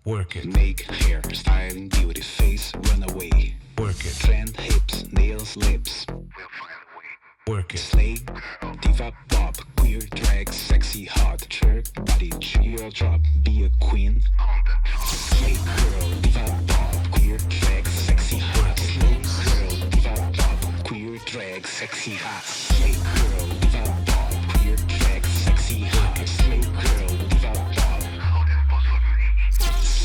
Work it. Make hair, styling, beauty, face, run away. Work it. Trend, hips, nails, lips. Work it. Slay, diva, pop, queer, drag, sexy, hot, jerk, body, cheer, drop, be a queen. Slay girl, diva, pop, queer, drag, sexy, hot. Slay girl, diva, pop, queer, drag, sexy, hot. Slay girl, diva, pop, queer, drag, sexy, hot. Slay girl, diva, pop.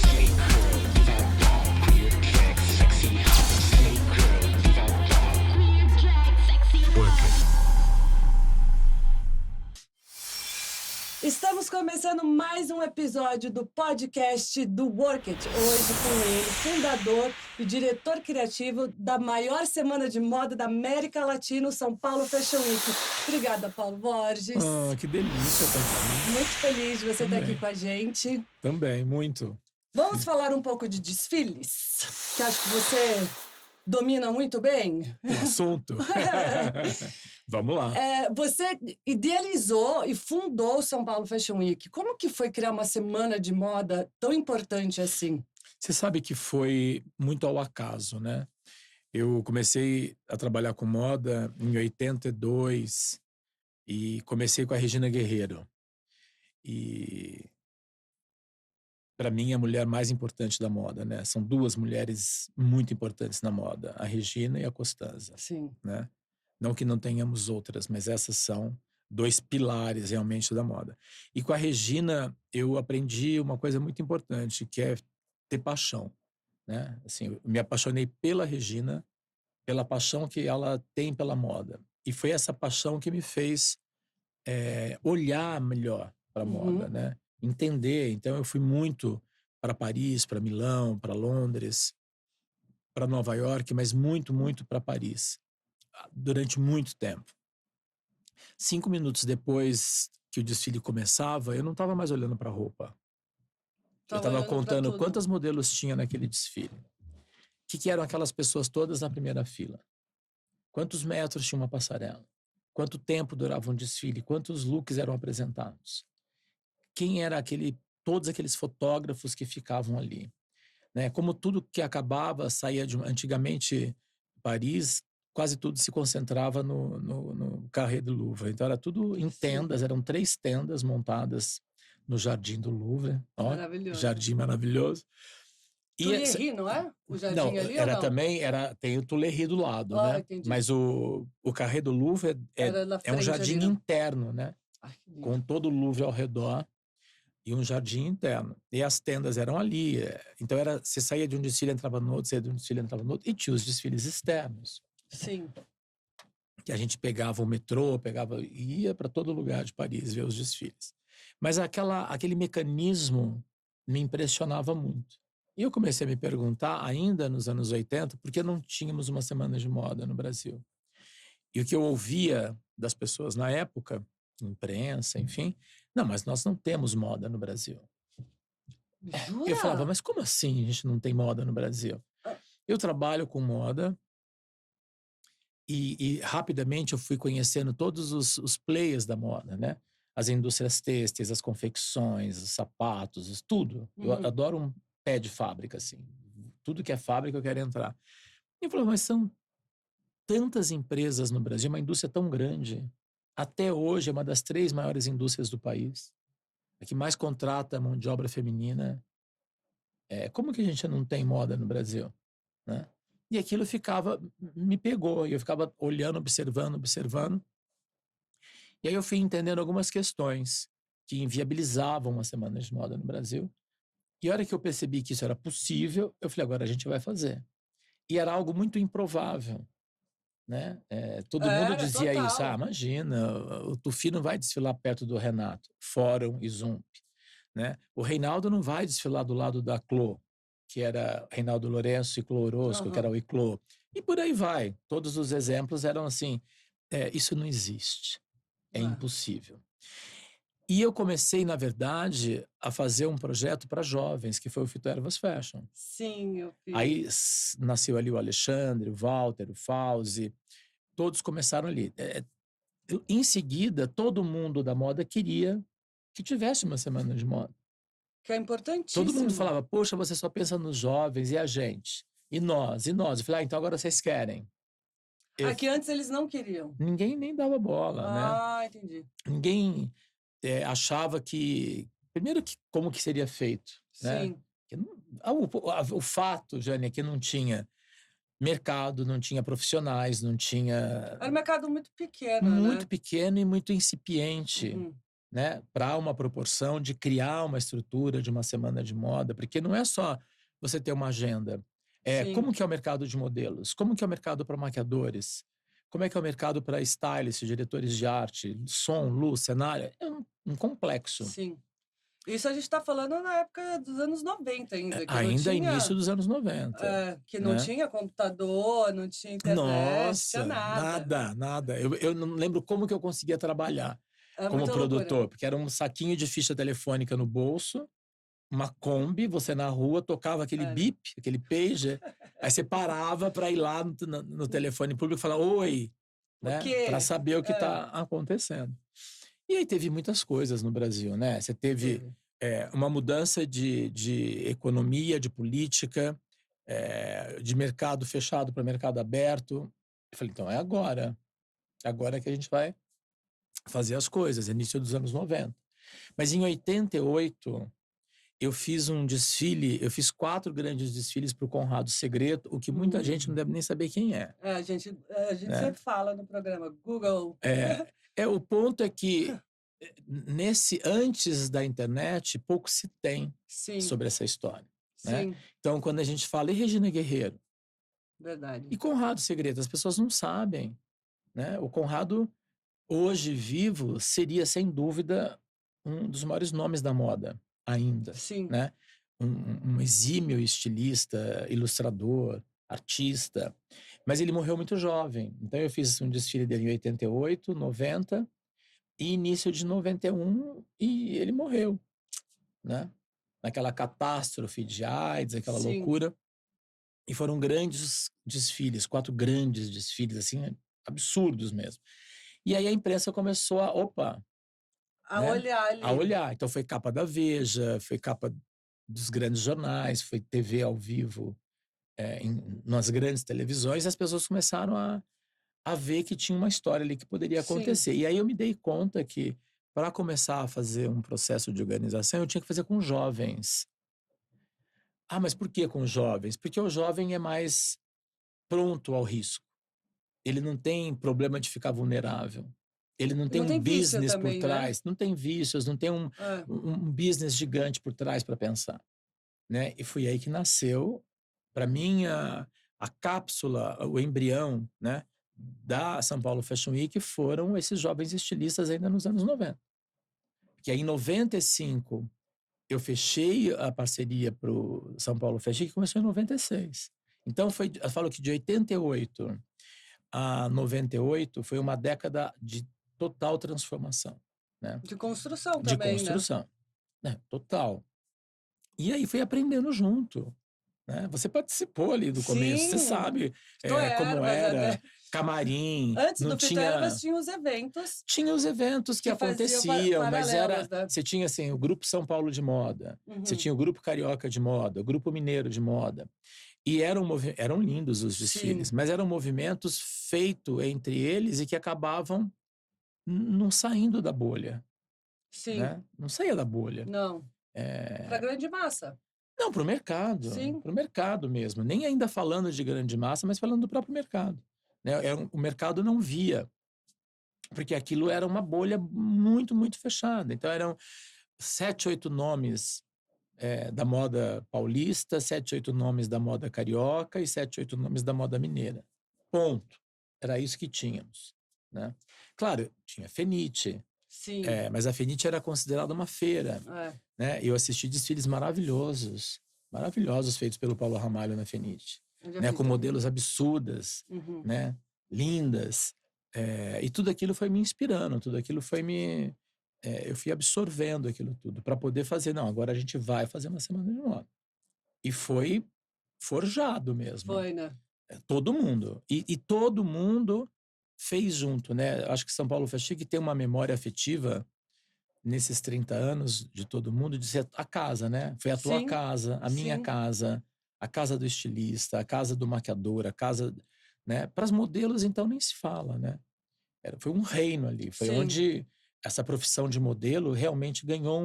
Slay girl, diva, pop, queer, drag, sexy, hot. Slay girl, diva, pop. Work it. Estamos começando mais um episódio do podcast do Work It. Hoje com ele, fundador e diretor criativo da maior semana de moda da América Latina, o São Paulo Fashion Week. Obrigada, Paulo Borges. Ah, que delícia estar aqui. Muito feliz de você estar Também. aqui com a gente. Também, muito. Vamos falar um pouco de desfiles, que acho que você domina muito bem. O assunto. Vamos lá. Você idealizou e fundou o São Paulo Fashion Week. Como que foi criar uma semana de moda tão importante assim? Você sabe que foi muito ao acaso, né? Eu comecei a trabalhar com moda em 82 e comecei com a Regina Guerreiro. E para mim é a mulher mais importante da moda, né? São duas mulheres muito importantes na moda, a Regina e a Costanza, Sim. né? Não que não tenhamos outras, mas essas são dois pilares realmente da moda. E com a Regina eu aprendi uma coisa muito importante, que é ter paixão, né? Assim, eu me apaixonei pela Regina, pela paixão que ela tem pela moda. E foi essa paixão que me fez olhar melhor para a moda, né? Entender. Então eu fui muito para Paris, para Milão, para Londres, para Nova York, mas muito, muito para Paris, durante muito tempo. 5 minutos depois que o desfile começava, eu não estava mais olhando para a roupa. Eu estava olhando pra contando tudo. quantas modelos tinha naquele desfile. O que eram aquelas pessoas todas na primeira fila? Quantos metros tinha uma passarela? Quanto tempo durava um desfile? Quantos looks eram apresentados? Quem era todos aqueles fotógrafos que ficavam ali? Né? Como tudo que acabava saía antigamente, Paris, quase tudo se concentrava no Carré do Louvre. Então era tudo em tendas, eram 3 tendas montadas no Jardim do Louvre. Ó, Maravilhoso. jardim maravilhoso. Tuileries, não é? O jardim Não, ali era ou não? também, tem o Tuileries do lado, Ah, né? entendi. Mas o Carré do Louvre Era na é um frente jardim ali, né? interno, né? Ai, que lindo. Com todo o Louvre ao redor e um jardim interno. E as tendas eram ali. Então você saía de um desfile, entrava no outro, saía de um desfile, entrava no outro. E tinha os desfiles externos, Sim. que a gente pegava o metrô, e ia para todo lugar de Paris ver os desfiles. Mas aquele mecanismo me impressionava muito. E eu comecei a me perguntar, ainda nos anos 80, por que não tínhamos uma semana de moda no Brasil? E o que eu ouvia das pessoas na época, imprensa, enfim, não, mas nós não temos moda no Brasil. Jura? Eu falava, mas como assim a gente não tem moda no Brasil? Eu trabalho com moda e rapidamente eu fui conhecendo todos os players da moda, né? As indústrias têxteis, as confecções, os sapatos, tudo. Eu adoro um pé de fábrica, assim. Tudo que é fábrica eu quero entrar. E eu falei, mas são tantas empresas no Brasil, uma indústria tão grande. Até hoje é uma das 3 maiores indústrias do país. A que mais contrata mão de obra feminina. Como que a gente não tem moda no Brasil? Né? E aquilo me pegou. E eu ficava olhando, observando. E aí eu fui entendendo algumas questões que inviabilizavam uma semana de moda no Brasil. E a hora que eu percebi que isso era possível, eu falei, agora a gente vai fazer. E era algo muito improvável. Né? Todo mundo dizia total. isso. Imagina, o Tufi não vai desfilar perto do Renato, Fórum e Zump. Né? O Reinaldo não vai desfilar do lado da Clô, que era Reinaldo Lourenço e Clô Orozco, que era o Iclô. E por aí vai. Todos os exemplos eram assim, isso não existe. É impossível. E eu comecei, na verdade, a fazer um projeto para jovens, que foi o Fito Ervas Fashion. Sim, eu vi. Aí nasceu ali o Alexandre, o Walter, o Fauzi, todos começaram ali. Em seguida, todo mundo da moda queria que tivesse uma semana de moda. Que é importantíssimo. Todo mundo falava, poxa, você só pensa nos jovens, e a gente? E nós? E nós? Eu falei, então agora vocês querem. Aqui antes eles não queriam. Ninguém nem dava bola, né? Entendi. Ninguém achava que... Primeiro, como que seria feito, né? Sim. O fato, Jânia, que não tinha mercado, não tinha profissionais, não tinha... Era um mercado muito pequeno, Muito né? pequeno e muito incipiente, Uhum. né? Para uma proporção de criar uma estrutura de uma semana de moda, porque não é só você ter uma agenda. Sim. Como que é o mercado de modelos? Como que é o mercado para maquiadores? Como é que é o mercado para stylists, diretores de arte, som, luz, cenário? É um complexo. Sim. Isso a gente está falando na época dos anos 90 ainda. Que Ainda não tinha, início dos anos 90. que não né? tinha computador, não tinha internet, tinha nada. Nada. Eu não lembro como que eu conseguia trabalhar Era como muita produtor, loucura. porque era um saquinho de ficha telefônica no bolso, uma Kombi, você na rua tocava aquele Era. bip, aquele pager, aí você parava para ir lá no telefone público e falar oi, né? quê? Para saber o que está acontecendo. E aí teve muitas coisas no Brasil, né? Você teve uma mudança de economia, de política, de mercado fechado para mercado aberto. Eu falei, então é agora que a gente vai fazer as coisas, início dos anos 90. Mas em 88, eu fiz um desfile, eu fiz 4 grandes desfiles para o Conrado Segreto, o que muita gente não deve nem saber quem é. A gente sempre fala no programa, Google. O ponto é que antes da internet, pouco se tem Sim. sobre essa história. Né? Sim. Então, quando a gente fala, e Regina Guerreiro? Verdade. E Conrado Segreto? As pessoas não sabem. Né? O Conrado, hoje vivo, seria, sem dúvida, um dos maiores nomes da moda ainda. Sim. Né? Um exímio estilista, ilustrador, artista. Mas ele morreu muito jovem. Então, eu fiz um desfile dele em 88, 90... e início de 91, e ele morreu, né? Naquela catástrofe de AIDS, aquela Sim. loucura. E foram grandes desfiles, 4 grandes desfiles, assim, absurdos mesmo. E aí a imprensa começou a né? Olhar ali. A olhar. Então foi capa da Veja, foi capa dos grandes jornais, foi TV ao vivo nas grandes televisões, e as pessoas começaram a ver que tinha uma história ali que poderia acontecer. Sim. E aí eu me dei conta que, para começar a fazer um processo de organização, eu tinha que fazer com jovens. Mas por que com jovens? Porque o jovem é mais pronto ao risco. Ele não tem problema de ficar vulnerável. Ele não tem um business também, por trás. Né? Não tem vícios, não tem um business gigante por trás para pensar. Né? E foi aí que nasceu, para mim, a cápsula, o embrião, né? Da São Paulo Fashion Week foram esses jovens estilistas ainda nos anos 90. Porque aí em 95 eu fechei a parceria para o São Paulo Fashion Week, que começou em 96. Então eu falo que de 88 a 98 foi uma década de total transformação. Né? De construção de também, construção, né? Total. E aí fui aprendendo junto. Né? Você participou ali do começo, você sabe como era. Camarim. Antes não do tinha... Fito tinha os eventos. Tinha os eventos que aconteciam, mas né? Você tinha assim, o Grupo São Paulo de Moda, você tinha o Grupo Carioca de Moda, o Grupo Mineiro de Moda. E eram lindos os desfiles, mas eram movimentos feitos entre eles e que acabavam não saindo da bolha. Sim. Né? Não saía da bolha. Não. Para a grande massa. Não, para o mercado. Sim. Para o mercado mesmo. Nem ainda falando de grande massa, mas falando do próprio mercado. Né? O mercado não via, porque aquilo era uma bolha muito, muito fechada. Então, eram 7, 8 nomes da moda paulista, 7, 8 nomes da moda carioca e 7, 8 nomes da moda mineira. Ponto. Era isso que tínhamos. Né? Claro, tinha Fenite. Sim. Mas a Fenite era considerada uma feira. Né? Eu assisti desfiles maravilhosos feitos pelo Paulo Ramalho na Fenite. Né, com modelos absurdas, né, lindas, e tudo aquilo foi me inspirando, tudo aquilo foi eu fui absorvendo aquilo tudo para poder fazer, não, agora a gente vai fazer uma semana de moda. E foi forjado mesmo. Foi, né? Todo mundo. E todo mundo fez junto, né? Acho que São Paulo Fashion Week tem uma memória afetiva nesses 30 anos de todo mundo, de ser a casa, né? Foi a tua Sim, casa, a minha sim. casa, a casa do estilista, a casa do maquiador, a casa, né? Para as modelos, então, nem se fala, né? Foi um reino ali, foi Sim. onde essa profissão de modelo realmente ganhou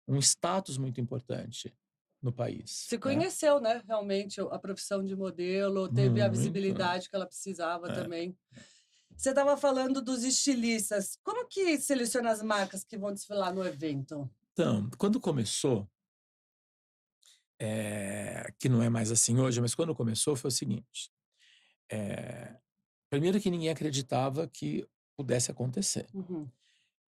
um status muito importante no país, Se né? conheceu, né, realmente, a profissão de modelo, teve a Muito, né? visibilidade que ela precisava É. também. Você estava falando dos estilistas. Como que seleciona as marcas que vão desfilar no evento? Então, quando começou, que não é mais assim hoje, mas quando começou foi o seguinte: primeiro que ninguém acreditava que pudesse acontecer. Uhum,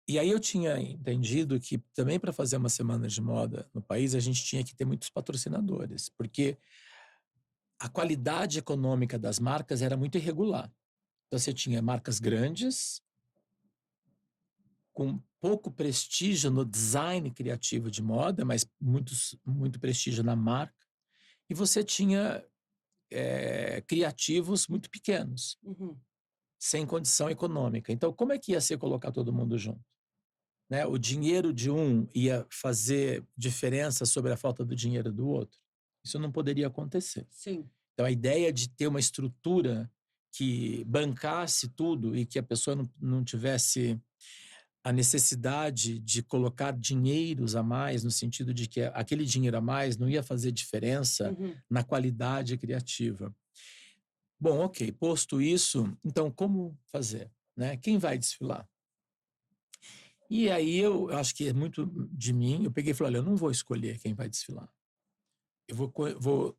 E aí eu tinha entendido que também para fazer uma semana de moda no país, a gente tinha que ter muitos patrocinadores, porque a qualidade econômica das marcas era muito irregular. Então você tinha marcas grandes, com pouco prestígio no design criativo de moda, mas muito prestígio na marca. E você tinha criativos muito pequenos, uhum. sem condição econômica. Então, como é que ia ser colocar todo mundo junto? Né? O dinheiro de um ia fazer diferença sobre a falta do dinheiro do outro? Isso não poderia acontecer. Sim, Então, a ideia de ter uma estrutura que bancasse tudo e que a pessoa não tivesse a necessidade de colocar dinheiros a mais, no sentido de que aquele dinheiro a mais não ia fazer diferença uhum. na qualidade criativa. Bom, ok, posto isso, então como fazer? Né? Quem vai desfilar? E aí eu acho que é muito de mim, eu peguei e falei, olha, eu não vou escolher quem vai desfilar. Eu vou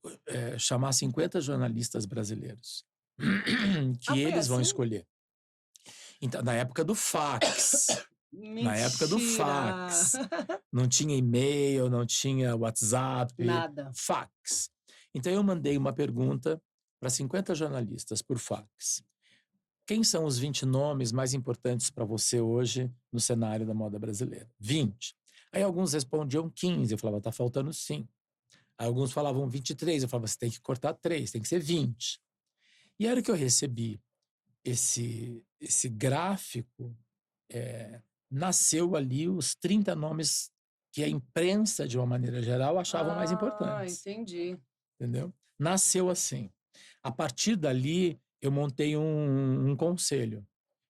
chamar 50 jornalistas brasileiros, Ah, que foi eles vão assim? escolher. Então, na época do fax, na época do Mentira! fax, não tinha e-mail, não tinha WhatsApp, Nada. fax. Então eu mandei uma pergunta para 50 jornalistas por fax. Quem são os 20 nomes mais importantes para você hoje no cenário da moda brasileira? 20. Aí alguns respondiam 15, eu falava, tá faltando 5. Aí alguns falavam 23, eu falava, você tem que cortar 3, tem que ser 20. E a hora que eu recebi esse gráfico, nasceu ali os 30 nomes que a imprensa, de uma maneira geral, achavam mais Ah, importantes, entendi. entendeu? Nasceu assim. A partir dali, eu montei um conselho,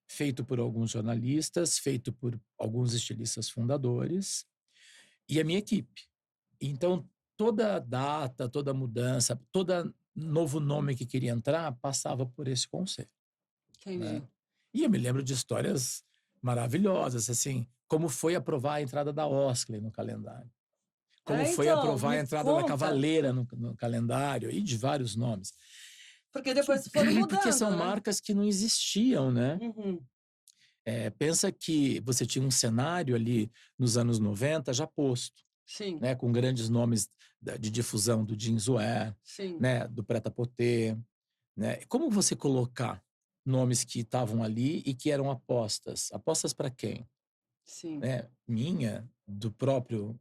feito por alguns jornalistas, feito por alguns estilistas fundadores e a minha equipe. Então, toda data, toda mudança, todo novo nome que queria entrar, passava por esse conselho, né? Entendi. E eu me lembro de histórias maravilhosas, assim, como foi aprovar a entrada da Oskley no calendário, como Ah, foi então, aprovar a me entrada da conta, Cavaleira no calendário, e de vários nomes. porque Porque, depois foram porque são mudando, né? marcas que não existiam, né? Uhum, Pensa que você tinha um cenário ali nos anos 90 já posto, sim, né? Com grandes nomes de difusão do jeanswear, sim, né? Do prêt-à-porter, né? Como você colocar nomes que estavam ali e que eram apostas? Apostas para quem? sim. Né? Minha, do próprio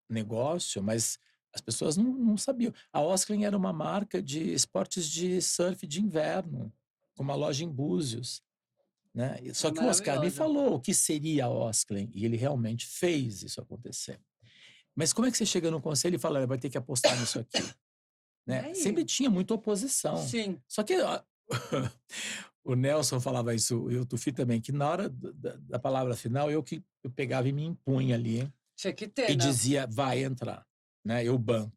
negócio, mas as pessoas não sabiam. A Osklen era uma marca de esportes de surf de inverno, com uma loja em Búzios, né? É Só que o Oscar me maravilhosa. falou o que seria a Osklen, e ele realmente fez isso acontecer. Mas como é que você chega no conselho e fala, "Olha, vai ter que apostar nisso aqui"? E Né? aí? Sempre tinha muita oposição. Sim, Só que o Nelson falava isso, e o Tufi também, que na hora da palavra final, eu pegava e me impunha ali tinha que ter, e né? dizia, vai entrar, né? Eu banco,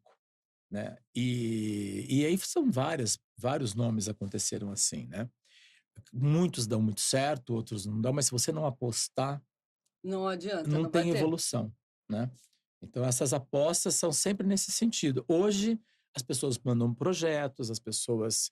né? E aí são vários nomes aconteceram assim, né? Muitos dão muito certo, outros não dão, mas se você não apostar, Não adianta, não não vai tem ter. evolução, né? Então essas apostas são sempre nesse sentido. Hoje as pessoas mandam projetos, as pessoas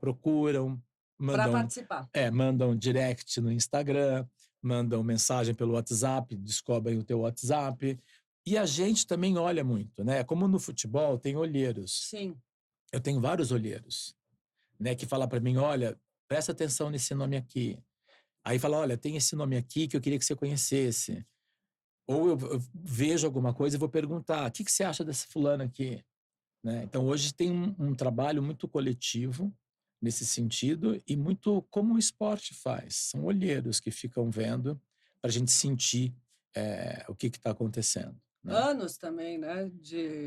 procuram, Para mandam participar. mandam direct no Instagram, mandam mensagem pelo WhatsApp, descobrem o teu WhatsApp. E a gente também olha muito, né? Como no futebol tem olheiros. Sim, Eu tenho vários olheiros, né? Que falam para mim, olha, presta atenção nesse nome aqui. Aí fala, olha, tem esse nome aqui que eu queria que você conhecesse. Ou eu vejo alguma coisa e vou perguntar, o que você acha desse fulano aqui? Né? Então, hoje tem um trabalho muito coletivo nesse sentido e muito como o esporte faz. São olheiros que ficam vendo para a gente sentir É. o que está acontecendo. Né? Anos também, né?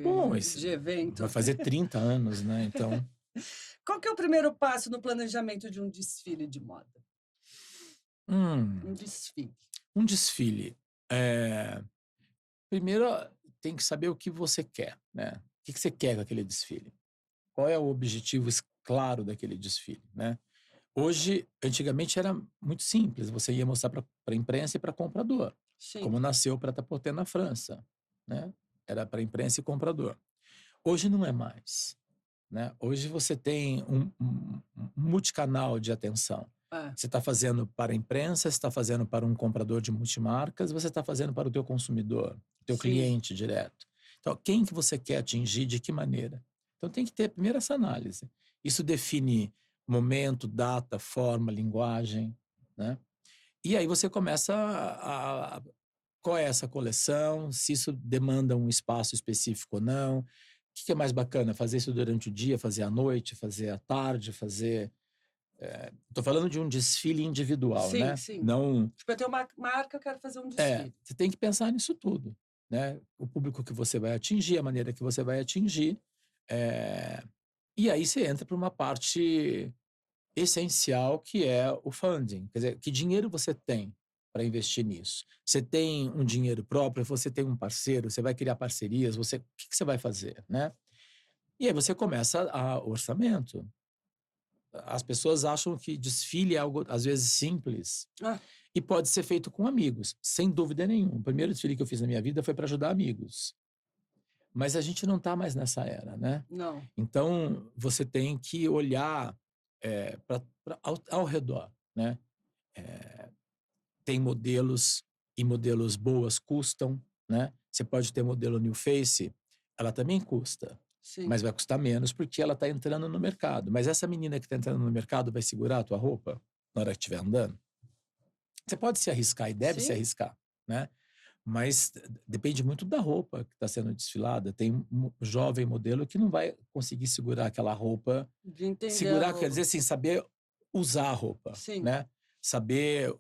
Bom, De evento. vai fazer 30 anos, né? Então, Qual que é o primeiro passo no planejamento de um desfile de moda? Um desfile. um desfile. Primeiro, tem que saber o que você quer, né? O que você quer com aquele desfile? Qual é o objetivo claro daquele desfile, né? Hoje, antigamente era muito simples. Você ia mostrar para a imprensa e para comprador. Sim. Como nasceu o Prêt-à-Porter na França, né? Era para imprensa e comprador. Hoje não é mais, né? Hoje você tem um multicanal de atenção. Você está fazendo para a imprensa, você está fazendo para um comprador de multimarcas, você está fazendo para o teu consumidor, o teu cliente direto. Então, quem que você quer atingir, de que maneira? Então, tem que ter primeiro essa análise. Isso define momento, data, forma, linguagem, né? E aí você começa qual é essa coleção, se isso demanda um espaço específico ou não. O que é mais bacana? Fazer isso durante o dia, fazer à noite, fazer à tarde, fazer... Estou falando de um desfile individual, né? Sim. Não... Tipo, eu tenho uma marca, eu quero fazer um desfile. Você tem que pensar nisso tudo, né? O público que você vai atingir, a maneira que você vai atingir. E aí você entra para uma parte essencial, que é o funding. Quer dizer, que dinheiro você tem para investir nisso? Você tem um dinheiro próprio, você tem um parceiro, você vai criar parcerias, o que você vai fazer, né? E aí você começa o orçamento. As pessoas acham que desfile é algo, às vezes, simples. E pode ser feito com amigos, sem dúvida nenhuma. O primeiro desfile que eu fiz na minha vida foi para ajudar amigos. Mas a gente não está mais nessa era, né? Não. Então, você tem que olhar ao redor, né? Tem modelos, e modelos boas custam, né? Você pode ter modelo New Face, ela também custa. Sim. Mas vai custar menos porque ela está entrando no mercado. Mas essa menina que está entrando no mercado vai segurar a tua roupa na hora que estiver andando? Você pode se arriscar e deve se arriscar, né? Mas depende muito da roupa que está sendo desfilada. Tem um jovem modelo que não vai conseguir segurar aquela roupa. De entender segurar, quer dizer assim, saber usar a roupa, né? Saber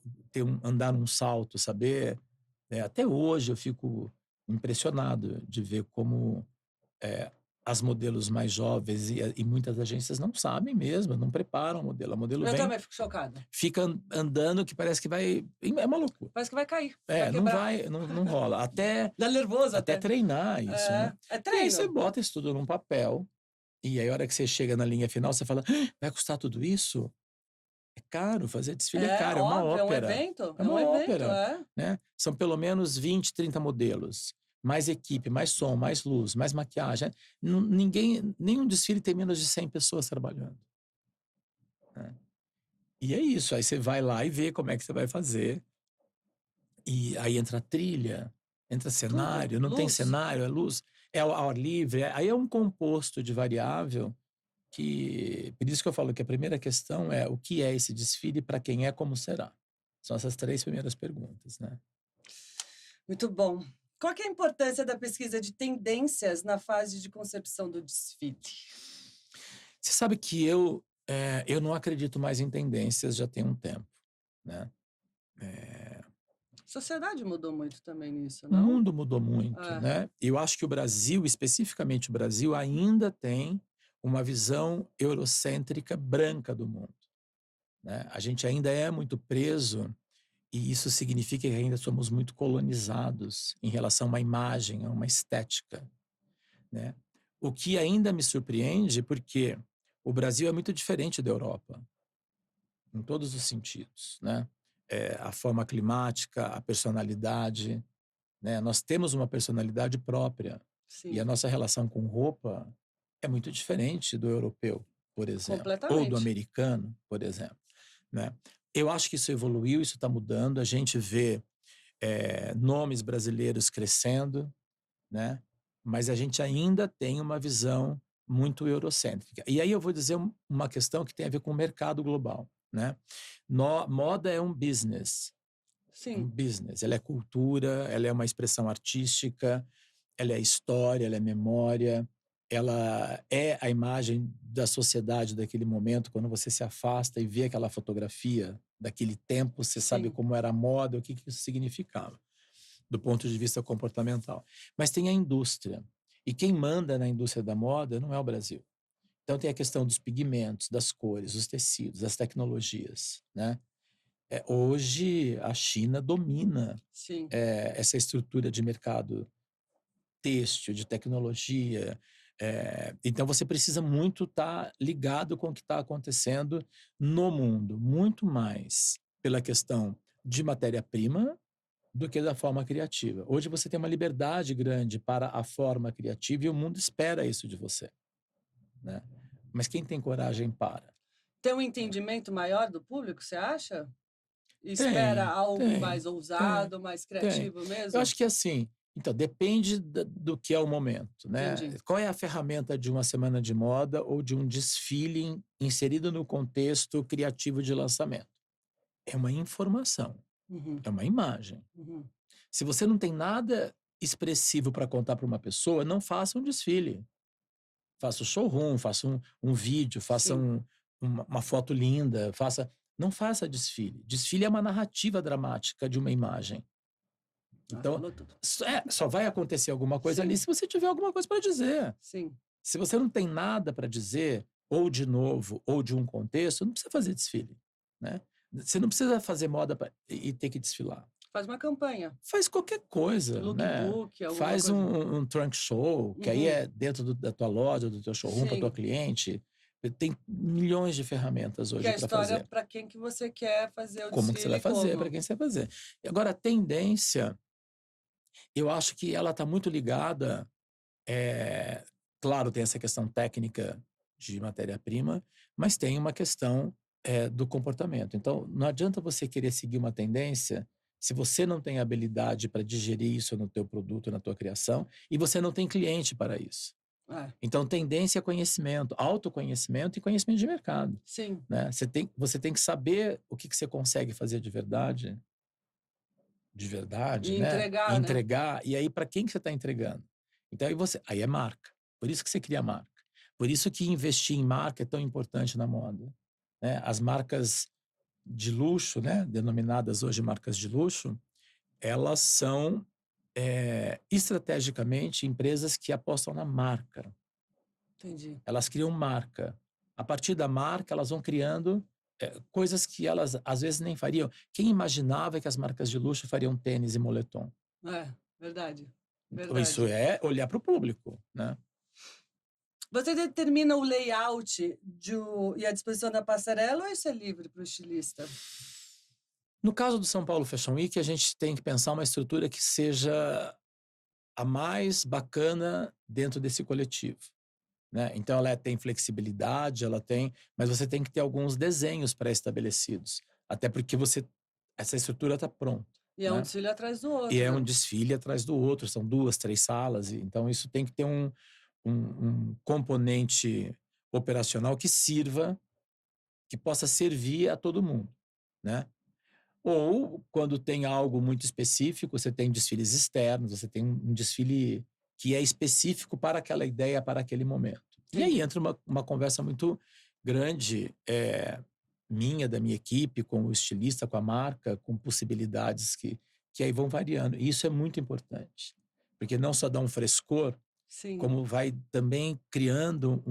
andar num salto, saber... até hoje eu fico impressionado de ver como as modelos mais jovens e muitas agências não sabem mesmo, não preparam o modelo. A modelo Eu vem, também fico chocada. fica andando que parece que vai... É uma loucura. Parece que vai cair. Vai não quebrar. vai, não rola. Dá nervoso até treinar isso, né? É E treino. aí você bota isso tudo num papel, e aí a hora que você chega na linha final, você fala, vai custar tudo isso? É caro, fazer desfile é caro, é uma ópera. É um evento. É uma ópera, evento, né? São pelo menos 20, 30 modelos. Mais equipe, mais som, mais luz, mais maquiagem. Nenhum desfile tem menos de 100 pessoas trabalhando. Né? E é isso, aí você vai lá e vê como é que você vai fazer. E aí entra trilha, entra cenário, não tem cenário, é luz, é ao ar livre. Aí é um composto de variável que... Por isso que eu falo que a primeira questão é o que é esse desfile, para quem é, como será. São essas 3 primeiras perguntas, né? Muito bom. Qual que é a importância da pesquisa de tendências na fase de concepção do desfile? Você sabe que eu não acredito mais em tendências já tem um tempo, né? A sociedade mudou muito também nisso, O não? mundo mudou muito, né? Eu acho que o Brasil, especificamente o Brasil, ainda tem uma visão eurocêntrica branca do mundo, né? A gente ainda é muito preso, e isso significa que ainda somos muito colonizados em relação a uma imagem, a uma estética, né? O que ainda me surpreende, porque o Brasil é muito diferente da Europa, em todos os sentidos, né? A forma climática, a personalidade, né? Nós temos uma personalidade própria. Sim. E a nossa relação com roupa é muito diferente do europeu, por exemplo. Completamente. Ou do americano, por exemplo, né? Eu acho que isso evoluiu, isso está mudando. A gente vê nomes brasileiros crescendo, né? Mas a gente ainda tem uma visão muito eurocêntrica. E aí eu vou dizer uma questão que tem a ver com o mercado global, né? Moda é um business. Sim. Um business. Ela é cultura, ela é uma expressão artística, ela é história, ela é memória, ela é a imagem da sociedade daquele momento. Quando você se afasta e vê aquela fotografia daquele tempo, você sabe como era a moda, o que isso significava. do ponto de vista comportamental. Mas tem a indústria. E quem manda na indústria da moda não é o Brasil. Então tem a questão dos pigmentos, das cores, dos tecidos, das tecnologias, né? Hoje a China domina Sim. essa estrutura de mercado têxtil, de tecnologia. Então você precisa muito estar ligado com o que está acontecendo no mundo, muito mais pela questão de matéria-prima do que da forma criativa. Hoje você tem uma liberdade grande para a forma criativa e o mundo espera isso de você, né? Mas quem tem coragem para? Tem um entendimento maior do público, você acha? Espera Tem, algo tem, mais ousado, mais criativo mesmo? Eu acho que assim, então, depende do que é o momento, né? Entendi. Qual é a ferramenta de uma semana de moda ou de um desfile inserido no contexto criativo de lançamento? É uma informação, Uhum, é uma imagem. uhum. Se você não tem nada expressivo para contar para uma pessoa, não faça um desfile. Faça o showroom, faça um vídeo, faça Sim. uma foto linda, não faça desfile. Desfile é uma narrativa dramática de uma imagem. Então, Falou tudo. só vai acontecer alguma coisa Sim. ali se você tiver alguma coisa para dizer. Sim. Se você não tem nada para dizer, ou de novo, ou de um contexto, não precisa fazer desfile, né? Você não precisa fazer moda e ter que desfilar. Faz uma campanha. Faz qualquer coisa, né? Lookbook, alguma Faz coisa. um trunk show, que aí é dentro da tua loja, do teu showroom, para Sim. tua cliente. Tem milhões de ferramentas Que hoje a para história fazer. para quem que você quer fazer o Como que você vai desfile, fazer, como? para quem você vai fazer. E agora, a tendência, eu acho que ela está muito ligada. Claro, tem essa questão técnica de matéria-prima, mas tem uma questão do comportamento. Então, não adianta você querer seguir uma tendência se você não tem habilidade para digerir isso no teu produto, na tua criação, e você não tem cliente para isso. É, Então, tendência é conhecimento, autoconhecimento e conhecimento de mercado, sim. né? Você tem que saber o que você consegue fazer de verdade, E né? entregar, E né? entregar. E aí, para quem que você está entregando? Então, aí é marca. Por isso que você cria marca. Por isso que investir em marca é tão importante na moda, né? As marcas de luxo, né? Denominadas hoje marcas de luxo, elas são estrategicamente empresas que apostam na marca. Entendi. Elas criam marca. A partir da marca, elas vão criando coisas que elas às vezes nem fariam. Quem imaginava que as marcas de luxo fariam tênis e moletom? Verdade. Então, isso Verdade. é olhar para o público, né? Você determina o layout e a disposição da passarela ou isso é livre para o estilista? No caso do São Paulo Fashion Week, a gente tem que pensar uma estrutura que seja a mais bacana dentro desse coletivo, né? Então ela tem flexibilidade, mas você tem que ter alguns desenhos pré-estabelecidos, até porque essa estrutura está pronta. E é um né? desfile atrás do outro. E é um né? desfile atrás do outro, são 2, 3 salas, então isso tem que ter um componente operacional que possa servir a todo mundo, né? Ou, quando tem algo muito específico, você tem desfiles externos, você tem um desfile que é específico para aquela ideia, para aquele momento. E aí entra uma conversa muito grande, minha, da minha equipe, com o estilista, com a marca, com possibilidades que aí vão variando. E isso é muito importante, porque não só dá um frescor, Sim. como vai também criando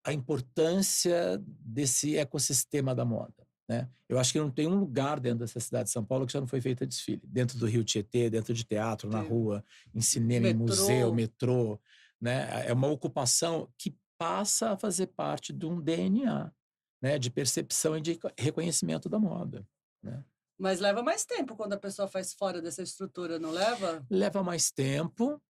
a importância desse ecossistema da moda, né? Eu acho que não tem um lugar dentro dessa cidade de São Paulo que já não foi feito desfile. Dentro do Rio Tietê, dentro de teatro, na rua, em cinema, em museu, metrô, né? É uma ocupação que passa a fazer parte de um DNA, né? De percepção e de reconhecimento da moda, né? Mas leva mais tempo quando a pessoa faz fora dessa estrutura, não leva? Leva mais tempo,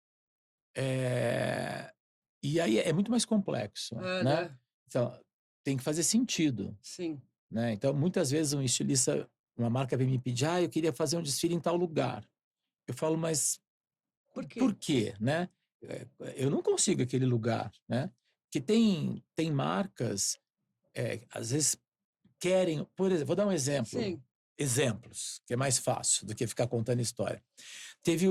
e aí é muito mais complexo, né? Então, tem que fazer sentido. Sim. Né? Então, muitas vezes um estilista, uma marca vem me pedir, eu queria fazer um desfile em tal lugar. Eu falo, mas por quê? Né? Eu não consigo aquele lugar, né? Que tem marcas, às vezes querem, por exemplo, vou dar um exemplo. Sim. Exemplos, que é mais fácil do que ficar contando história. Teve,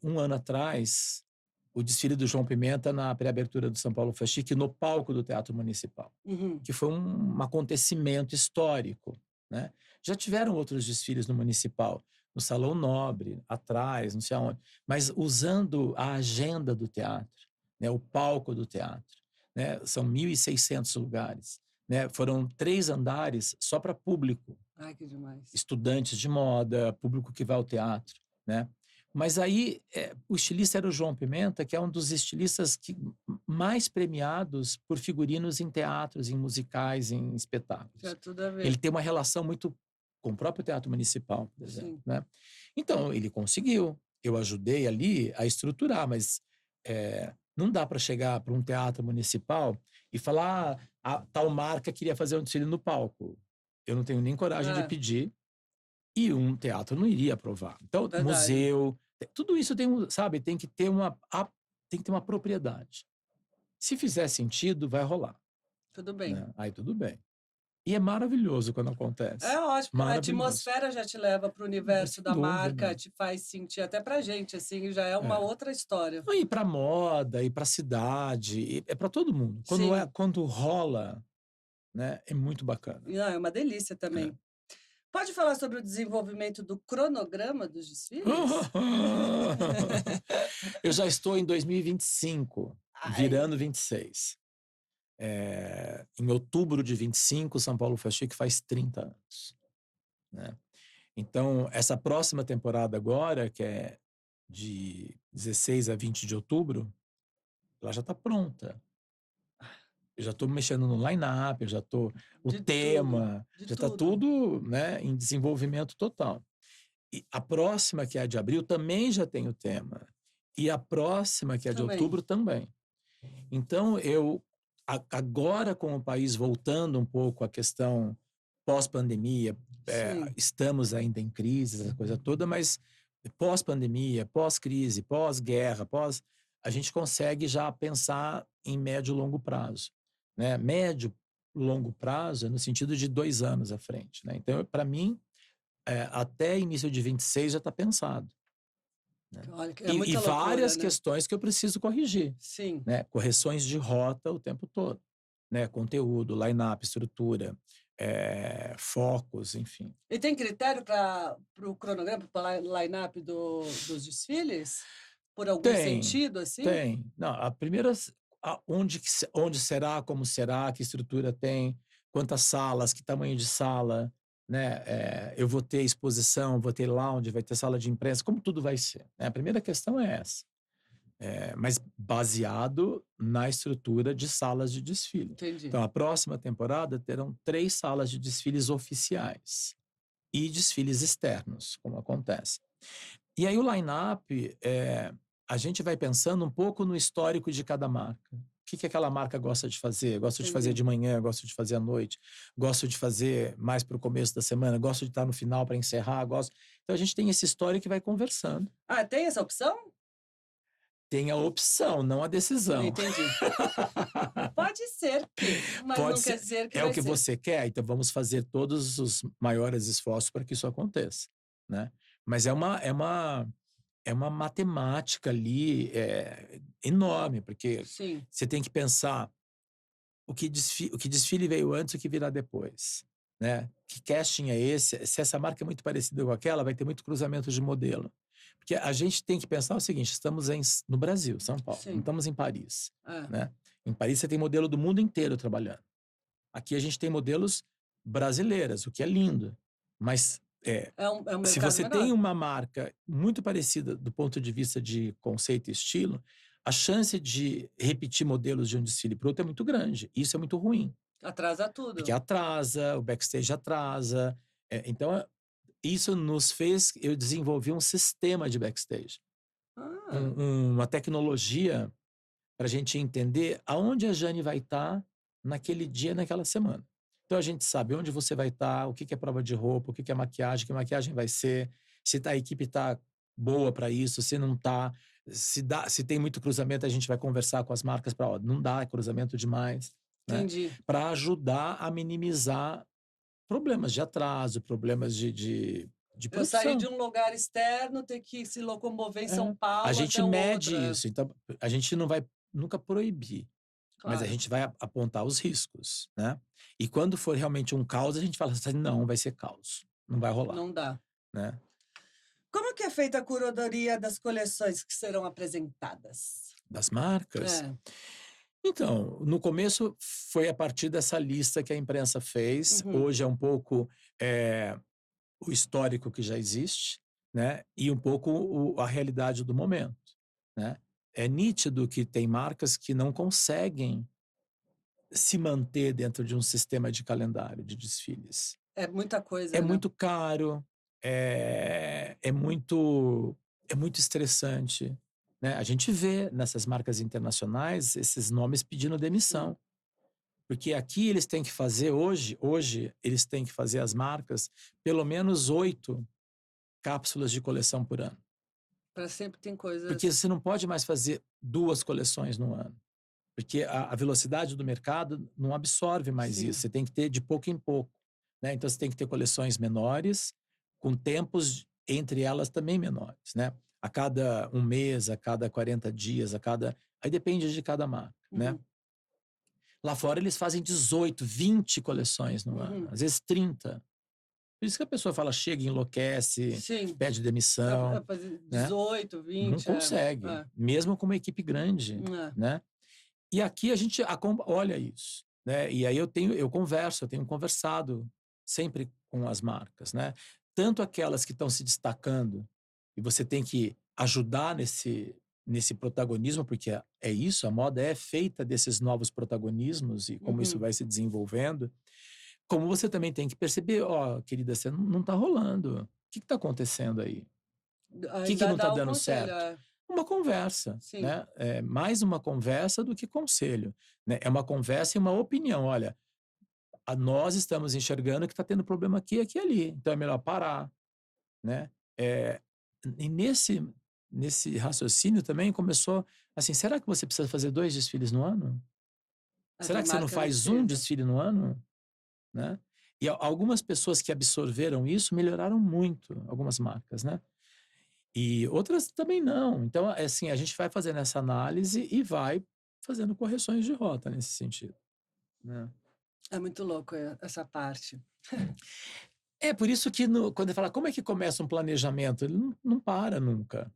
um ano atrás, o desfile do João Pimenta na pré-abertura do São Paulo Fashion Week no palco do Teatro Municipal, que foi um acontecimento histórico, né? Já tiveram outros desfiles no Municipal, no Salão Nobre, atrás, não sei aonde, mas usando a agenda do teatro, né, o palco do teatro, né, são 1.600 lugares, né, foram 3 andares só para público, Ai, que demais. estudantes de moda, público que vai ao teatro, né? Mas aí o estilista era o João Pimenta, que é um dos estilistas mais premiados por figurinos em teatros, em musicais, em espetáculos. Tinha tudo a ver. Ele tem uma relação muito com o próprio Teatro Municipal, por exemplo, Sim. né? Então, ele conseguiu. Eu ajudei ali a estruturar, mas não dá para chegar para um teatro municipal e falar, a tal marca queria fazer um desfile no palco. Eu não tenho nem coragem de pedir e um teatro não iria aprovar. Então, Verdade. museu, tudo isso sabe, tem que ter uma propriedade. Se fizer sentido, vai rolar. Tudo bem. Né? Aí tudo bem. E é maravilhoso quando acontece. É ótimo, a Maravilhoso. atmosfera já te leva para o universo Sem da dúvida. marca, te faz sentir, até pra gente, assim, já é uma outra história. E para moda, e para cidade, é para todo mundo. Sim. Quando rola, né, é muito bacana. Não, é uma delícia também. Pode falar sobre o desenvolvimento do cronograma dos desfiles? Eu já estou em 2025, virando 26. Em outubro de 25, São Paulo Fashion Week faz 30 anos. Né? Então, essa próxima temporada agora, que é de 16 a 20 de outubro, ela já está pronta. Eu já estou mexendo no line-up, eu já estou... O tema, já está tudo, né, em desenvolvimento total. E a próxima, que é a de abril, também já tem o tema. E a próxima, que é de outubro, também. Então, agora com o país voltando um pouco à questão pós-pandemia, estamos ainda em crise, essa coisa toda, mas pós-pandemia, pós-crise, pós-guerra, a gente consegue já pensar em médio e longo prazo. Né? Médio, longo prazo é no sentido de 2 anos à frente. Né? Então, para mim, até início de 26 já está pensado. Né? Olha, e várias questões que eu preciso corrigir. Sim. Né? Correções de rota o tempo todo. Né? Conteúdo, line-up, estrutura, focos, enfim. E tem critério para o cronograma, para o line-up dos desfiles? Por algum sentido, assim? Tem. Não, a primeira... Onde será, como será, que estrutura tem, quantas salas, que tamanho de sala, né? Eu vou ter exposição, vou ter lounge, vai ter sala de imprensa, como tudo vai ser. Né? A primeira questão é essa. Mas baseado na estrutura de salas de desfile. Entendi. Então, a próxima temporada terão 3 salas de desfiles oficiais e desfiles externos, como acontece. E aí o line-up... a gente vai pensando um pouco no histórico de cada marca. O que aquela marca gosta de fazer? Gosta de fazer de manhã, gosta de fazer à noite, gosta de fazer mais para o começo da semana, gosta de estar no final para encerrar, Então a gente tem esse histórico que vai conversando. Ah, tem essa opção? Tem a opção, não a decisão. Entendi. Pode ser mas não quer dizer que é o que você quer, então vamos fazer todos os maiores esforços para que isso aconteça. Né? Mas é uma matemática ali enorme, porque você tem que pensar o que desfile veio antes e o que virá depois. Né? Que casting é esse? Se essa marca é muito parecida com aquela, vai ter muito cruzamento de modelo. Porque a gente tem que pensar o seguinte, estamos no Brasil, São Paulo, não estamos em Paris. Né? Em Paris você tem modelo do mundo inteiro trabalhando. Aqui a gente tem modelos brasileiras, o que é lindo. Mas... se você tem uma marca muito parecida do ponto de vista de conceito e estilo, a chance de repetir modelos de um desfile para outro é muito grande. Isso é muito ruim. Atrasa tudo. Porque atrasa, o backstage atrasa. Então, isso nos fez... Eu desenvolvi um sistema de backstage. Uma tecnologia para a gente entender aonde a Jane vai estar naquele dia, naquela semana. Então, a gente sabe onde você vai estar, o que é prova de roupa, o que é maquiagem, que maquiagem vai ser, se a equipe está boa para isso, se não está, se tem muito cruzamento, a gente vai conversar com as marcas para, não dá cruzamento demais. Entendi. Né? Para ajudar a minimizar problemas de atraso, problemas de produção. Eu sair de um lugar externo, ter que se locomover em São Paulo. A gente mede isso, então a gente não vai nunca proibir. Claro. Mas a gente vai apontar os riscos, né? E quando for realmente um caos, a gente fala assim, não, vai ser caos. Não vai rolar. Não dá. Né? Como que é feita a curadoria das coleções que serão apresentadas? Das marcas. É. Então, no começo foi a partir dessa lista que a imprensa fez. Uhum. Hoje é um pouco o histórico que já existe, né? E um pouco a realidade do momento, né? É nítido que tem marcas que não conseguem se manter dentro de um sistema de calendário de desfiles. É muita coisa, É né? muito caro, é muito estressante, né? A gente vê nessas marcas internacionais esses nomes pedindo demissão, porque aqui eles têm que fazer hoje eles têm que fazer as marcas pelo menos 8 cápsulas de coleção por ano, Para sempre tem coisas. porque você não pode mais fazer 2 coleções no ano, porque a velocidade do mercado não absorve mais Sim. isso, você tem que ter de pouco em pouco, né? Então você tem que ter coleções menores, com tempos entre elas também menores, né? A cada 1 mês, a cada 40 dias, aí depende de cada marca, né? Uhum. Lá fora eles fazem 18, 20 coleções no ano, às vezes 30. Por isso que a pessoa fala, chega, enlouquece, Sim. pede demissão, Fazer né? 18, 20. Não consegue, mesmo com uma equipe grande, né? E aqui a gente olha isso, né? E aí eu tenho conversado sempre com as marcas, né? Tanto aquelas que estão se destacando, e você tem que ajudar nesse protagonismo, porque é isso, a moda é feita desses novos protagonismos e como isso vai se desenvolvendo, como você também tem que perceber, ó, querida, você não tá rolando. O que está acontecendo aí? O que Ainda não está dá o dando conselho, certo? Uma conversa, Sim. né? É mais uma conversa do que conselho, né? É uma conversa e uma opinião. Olha, nós estamos enxergando que está tendo problema aqui, aqui e ali. Então é melhor parar, né? E nesse raciocínio também começou assim, será que você precisa fazer 2 desfiles no ano? Será que você não faz um desfile no ano? Né? E algumas pessoas que absorveram isso melhoraram muito, algumas marcas, né? E outras também não. Então, assim, a gente vai fazendo essa análise e vai fazendo correções de rota nesse sentido, né? É muito louco essa parte. É por isso que quando ele fala como é que começa um planejamento, ele não para nunca.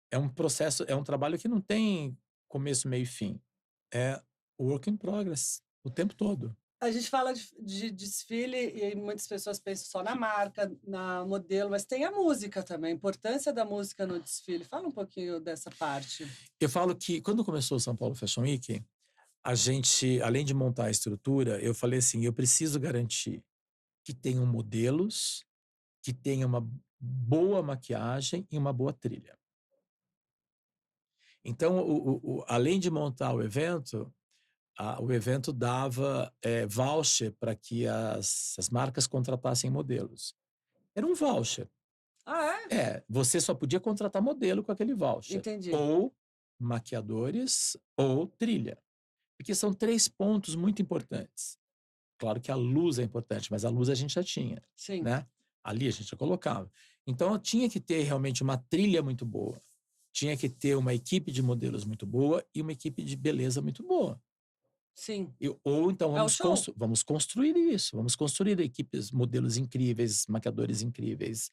É um processo, é um trabalho que não tem começo, meio e fim. É work in progress o tempo todo. A gente fala de desfile e muitas pessoas pensam só na marca, na modelo, mas tem a música também, a importância da música no desfile. Fala um pouquinho dessa parte. Eu falo que quando começou o São Paulo Fashion Week, a gente, além de montar a estrutura, eu falei assim, eu preciso garantir que tenham modelos, que tenha uma boa maquiagem e uma boa trilha. Então, além de montar o evento dava voucher para que as marcas contratassem modelos. Era um voucher. Você só podia contratar modelo com aquele voucher. Entendi. Ou maquiadores ou trilha. Porque são 3 pontos muito importantes. Claro que a luz é importante, mas a luz a gente já tinha, Sim. né? Ali a gente já colocava. Então, tinha que ter realmente uma trilha muito boa. Tinha que ter uma equipe de modelos muito boa e uma equipe de beleza muito boa. Sim. Ou então vamos construir isso. Vamos construir equipes, modelos incríveis, maquiadores incríveis,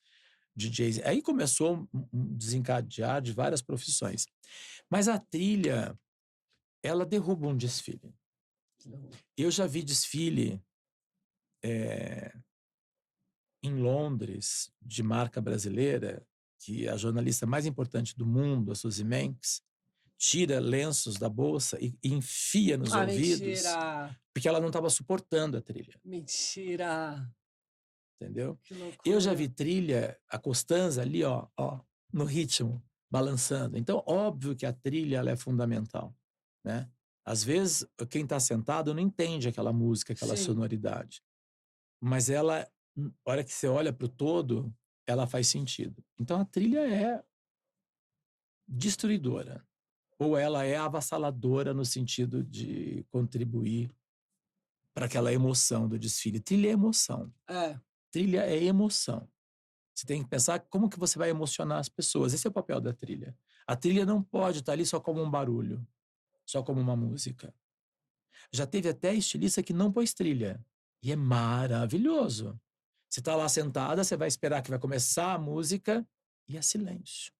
DJs. Aí começou um desencadear de várias profissões. Mas a trilha, ela derruba um desfile. Eu já vi desfile em Londres, de marca brasileira, que a jornalista mais importante do mundo, a Suzy Menkes, tira lenços da bolsa e enfia nos ouvidos, mentira! porque ela não estava suportando a trilha. Mentira! Entendeu? Que loucura. Eu já vi trilha, a Costanza ali, ó, no ritmo, balançando. Então, óbvio que a trilha ela é fundamental, né? Às vezes, quem está sentado não entende aquela música, aquela sonoridade. Mas ela, a hora que você olha para o todo, ela faz sentido. Então, a trilha é destruidora. Ou ela é avassaladora no sentido de contribuir para aquela emoção do desfile. Trilha é emoção. Trilha é emoção. Você tem que pensar como que você vai emocionar as pessoas. Esse é o papel da trilha. A trilha não pode estar ali só como um barulho, só como uma música. Já teve até estilista que não pôs trilha. E é maravilhoso. Você está lá sentada, você vai esperar que vai começar a música, e é silêncio.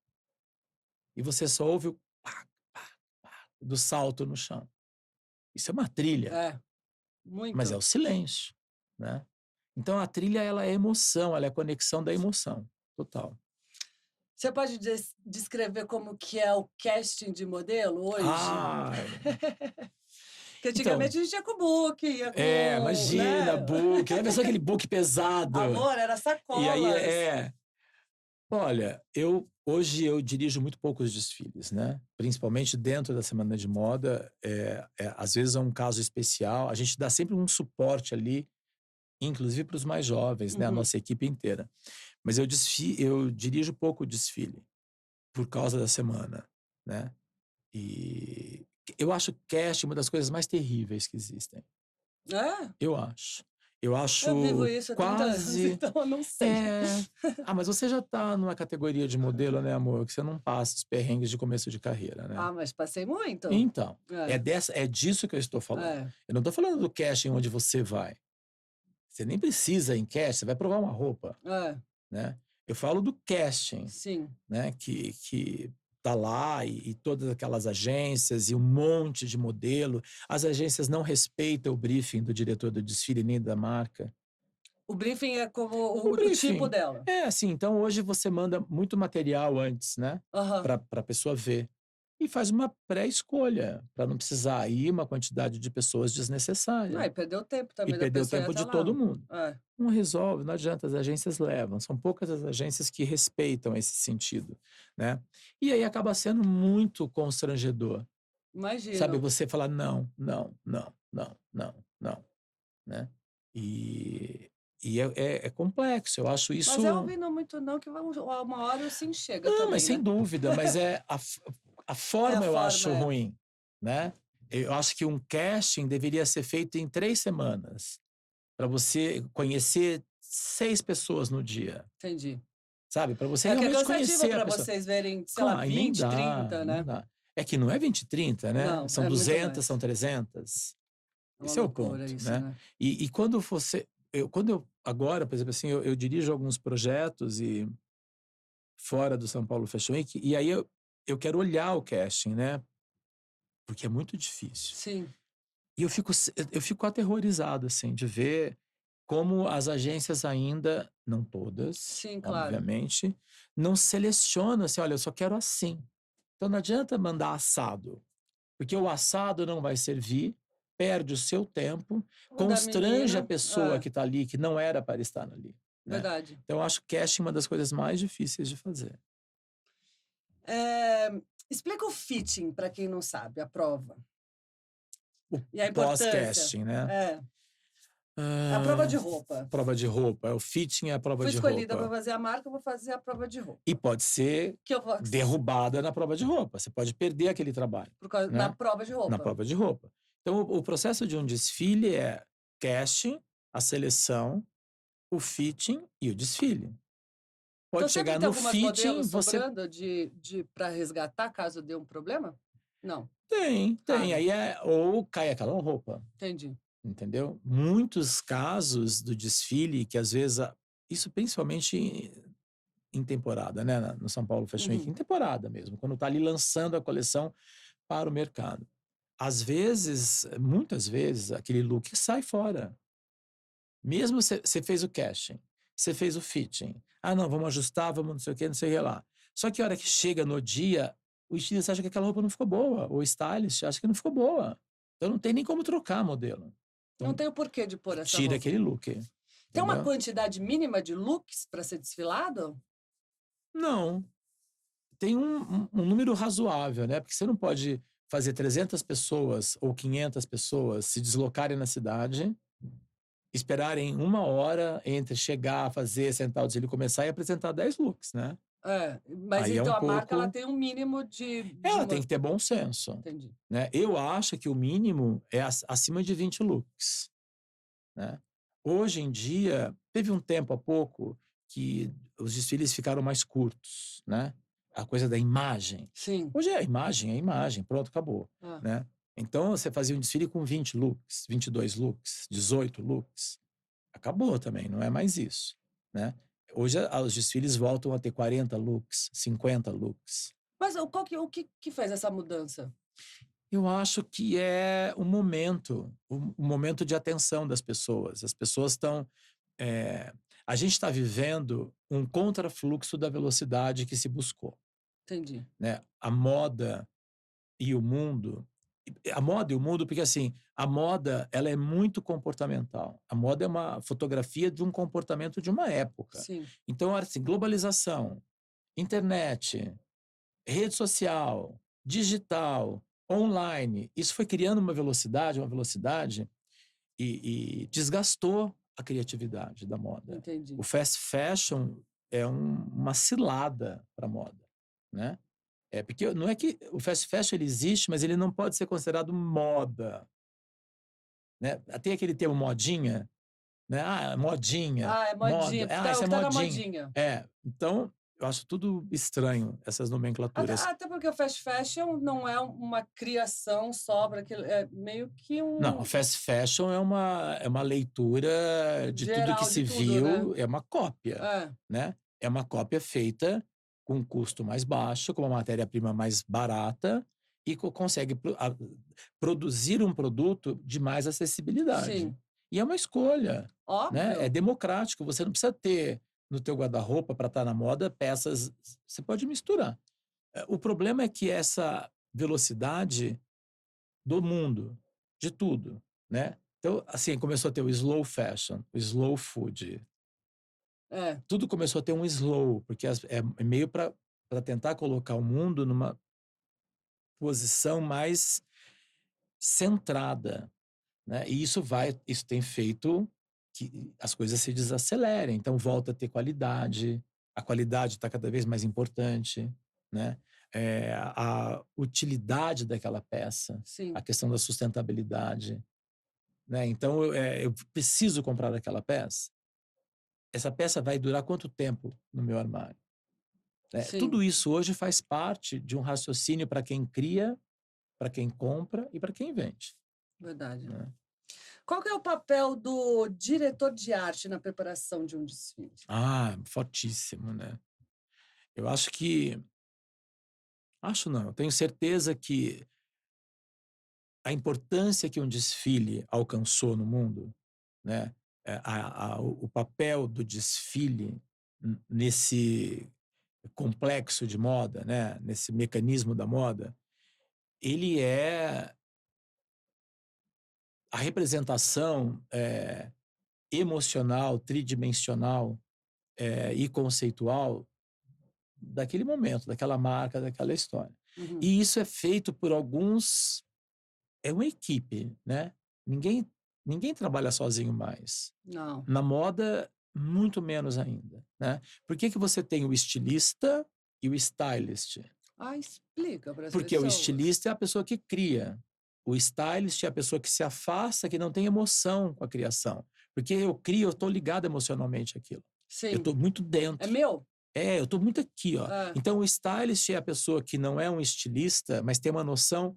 E você só ouve o pá, pá, pá do salto no chão. Isso é uma trilha, É, muito. mas é o silêncio, né? Então a trilha, ela é emoção, ela é a conexão da emoção, total. Você pode descrever como que é o casting de modelo hoje? Ai, Porque antigamente a gente ia com book, ia com... imagina, né? book, lembra só aquele book pesado? Amor, era E aí, sacolas. olha, hoje eu dirijo muito poucos desfiles, né? Principalmente dentro da Semana de Moda, às vezes é um caso especial, a gente dá sempre um suporte ali, inclusive para os mais jovens, né? A Uhum. nossa equipe inteira. Mas eu dirijo pouco desfile, por causa da semana, né? E eu acho casting uma das coisas mais terríveis que existem. É? Eu acho. Eu Eu vivo acho isso há 30 anos, quase... então eu não sei. Mas você já tá numa categoria de modelo, né, amor? Que você não passa os perrengues de começo de carreira, né? Ah, mas passei muito. Então, É. é disso que eu estou falando. É. Eu não tô falando do casting onde você vai. Você nem precisa ir em casting, você vai provar uma roupa, É, né? Eu falo do casting, sim. né? Que tá lá e todas aquelas agências e um monte de modelo. As agências não respeitam o briefing do diretor do desfile nem da marca. O briefing é como O o tipo briefing. dela. Assim, então hoje você manda muito material antes, né? Aham. Para a pessoa ver. E faz uma pré-escolha, para não precisar ir uma quantidade de pessoas desnecessária. Ah, e perdeu o tempo E também da perder o pessoa ir tempo até de lá. todo mundo. É. Não resolve, não adianta, as agências levam. São poucas as agências que respeitam esse sentido, né? E aí acaba sendo muito constrangedor. Imagino. Sabe, você falar não, não, não, não, não, não, né? E é complexo, eu acho isso... Mas é ouvindo muito não, que uma hora se enxerga Não, também, mas sem né? dúvida, mas a forma eu acho forma, é. ruim, né? Eu acho que um casting deveria ser feito em 3 semanas, para você conhecer 6 pessoas no dia, Entendi. sabe? Para você É que é realmente cansativo conhecer a para pessoa. vocês verem, sei lá, Claro, e nem 20, dá, 30, não né? dá. É que não é 20 e 30, né? Não, São é muito 200, mais. são 300. É uma Esse é o loucura ponto, isso, né? né? E quando você... agora, por exemplo, assim, eu dirijo alguns projetos e fora do São Paulo Fashion Week, e aí eu quero olhar o casting, né? Porque é muito difícil. Sim. E eu fico aterrorizado, assim, de ver como as agências ainda, não todas, Sim, claro. obviamente, não selecionam assim, olha, eu só quero assim. Então não adianta mandar assado, porque o assado não vai servir, perde o seu tempo, O da constrange a menina, pessoa que está ali, que não era para estar ali, né? verdade. Então eu acho casting uma das coisas mais difíceis de fazer. Explica o fitting para quem não sabe, a prova. O E a importância. pós-casting, né? A prova de roupa. Prova de roupa. O fitting é a prova Fui de escolhida para roupa. fazer a marca, eu vou fazer a prova de roupa. E pode ser Que eu vou... derrubada na prova de roupa. Você pode perder aquele trabalho. Por causa né? da prova de roupa. Na prova de roupa. Então, o processo de um desfile é casting, a seleção, o fitting e o desfile. Pode Então, chegar sempre tem no algumas fitting, modelos você... sobrando para resgatar caso dê um problema? Não. Tem. Raro. Aí ou cai aquela roupa. Entendi. Entendeu? Muitos casos do desfile que às vezes... Isso principalmente em temporada, né? No São Paulo Fashion Week. Em temporada mesmo. Quando tá ali lançando a coleção para o mercado. Às vezes, muitas vezes, aquele look sai fora. Mesmo você fez o casting, você fez o fitting. Ah, não, vamos ajustar, vamos não sei o que, não sei o que lá. Só que a hora que chega no dia, o estilista acha que aquela roupa não ficou boa. O stylist acha que não ficou boa. Então não tem nem como trocar modelo. Então, Não tem o porquê de pôr essa tira roupa. aquele look. Tem uma entendeu? quantidade mínima de looks para ser desfilado? Não. Tem um número razoável, né? Porque você não pode fazer 300 pessoas ou 500 pessoas se deslocarem na cidade, esperarem 1 hora entre chegar, fazer, sentar o desfile, começar e apresentar 10 looks, né? Mas Aí é então um a marca ela pouco... tem um mínimo de Ela tem que ter bom senso, Entendi. né? Eu acho que o mínimo é acima de 20 looks, né? Hoje em dia, teve um tempo há pouco que os desfiles ficaram mais curtos, né? A coisa da imagem. Sim. Hoje é imagem, pronto, acabou, né? Então, você fazia um desfile com 20 looks, 22 looks, 18 looks. Acabou também, não é mais isso, né? Hoje os desfiles voltam a ter 40 looks, 50 looks. Mas o que fez essa mudança? Eu acho que é o momento de atenção das pessoas. As pessoas estão. A gente está vivendo um contrafluxo da velocidade que se buscou, Entendi. né? A moda e o mundo. A moda e o mundo, porque assim, a moda ela é muito comportamental. A moda é uma fotografia de um comportamento de uma época. Sim. Então, assim, globalização, internet, rede social, digital, online, isso foi criando uma velocidade e desgastou a criatividade da moda. Entendi. O fast fashion é uma cilada para a moda, né? Porque não é que o fast fashion ele existe, mas ele não pode ser considerado moda, né? Tem aquele termo modinha, né? Ah, modinha, Ah, é modinha. moda. Ah, isso é Tá na modinha. modinha. Então eu acho tudo estranho essas nomenclaturas. Até porque o fast fashion não é uma criação só para aquilo, é meio que Não, um fast fashion é uma leitura de tudo que geral se de tudo, viu, né? é uma cópia, É, né? É uma cópia feita com um custo mais baixo, com uma matéria-prima mais barata e consegue produzir um produto de mais acessibilidade. sim. E é uma escolha, né? É Óbvio. democrático, você não precisa ter no teu guarda-roupa para estar na moda peças, você pode misturar. O problema é que essa velocidade do mundo, de tudo, né? Então, assim, começou a ter o slow fashion, o slow food. É, Tudo começou a ter um slow, porque é meio para tentar colocar o mundo numa posição mais centrada, né? E isso tem feito que as coisas se desacelerem. Então, volta a ter qualidade, a qualidade está cada vez mais importante, né? A utilidade daquela peça, sim. a questão da sustentabilidade, né? Então, eu preciso comprar aquela peça. Essa peça vai durar quanto tempo no meu armário? Sim. Tudo isso hoje faz parte de um raciocínio para quem cria, para quem compra e para quem vende, Verdade. né? Qual que é o papel do diretor de arte na preparação de um desfile? Ah, fortíssimo, né? Eu acho que... Acho não, eu tenho certeza que a importância que um desfile alcançou no mundo, né? O papel do desfile nesse complexo de moda, né? Nesse mecanismo da moda, ele é a representação emocional, tridimensional e conceitual daquele momento, daquela marca, daquela história. Uhum. E isso é feito por alguns... É uma equipe, né? Ninguém trabalha sozinho mais. Não. Na moda, muito menos ainda, né? Por que você tem o estilista e o stylist? Explica para as Porque o pessoas. estilista é a pessoa que cria. O stylist é a pessoa que se afasta, que não tem emoção com a criação. Porque eu crio, eu estou ligado emocionalmente àquilo. Sim. Eu estou muito dentro. É meu? Eu estou muito aqui, ó. É. Então, o stylist é a pessoa que não é um estilista, mas tem uma noção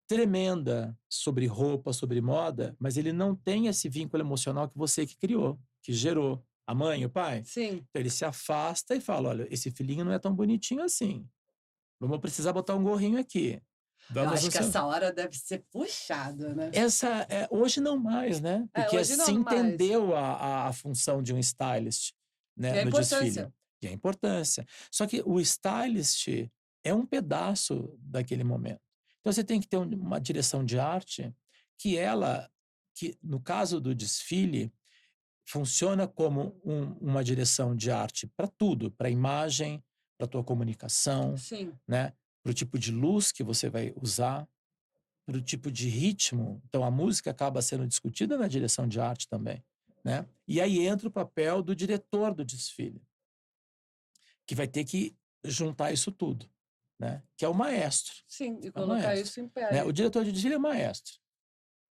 tremenda sobre roupa, sobre moda, mas ele não tem esse vínculo emocional que você que criou, que gerou. A mãe, o pai. Sim. Então, ele se afasta e fala, olha, esse filhinho não é tão bonitinho assim. Vamos precisar botar um gorrinho aqui. Eu acho que essa hora deve ser puxada, né? Hoje não mais, né? Porque hoje não se mais. entendeu a função de um stylist, né, E a no importância. desfile. E a importância. Só que o stylist é um pedaço daquele momento. Então você tem que ter uma direção de arte que no caso do desfile, funciona como uma direção de arte para tudo, para a imagem, para a tua comunicação, Sim. né? Para o tipo de luz que você vai usar, para o tipo de ritmo. Então, a música acaba sendo discutida na direção de arte também, né? E aí entra o papel do diretor do desfile, que vai ter que juntar isso tudo, né? Que é o maestro. Sim, e É o colocar maestro, isso em pé. né? O diretor de desfile é o maestro.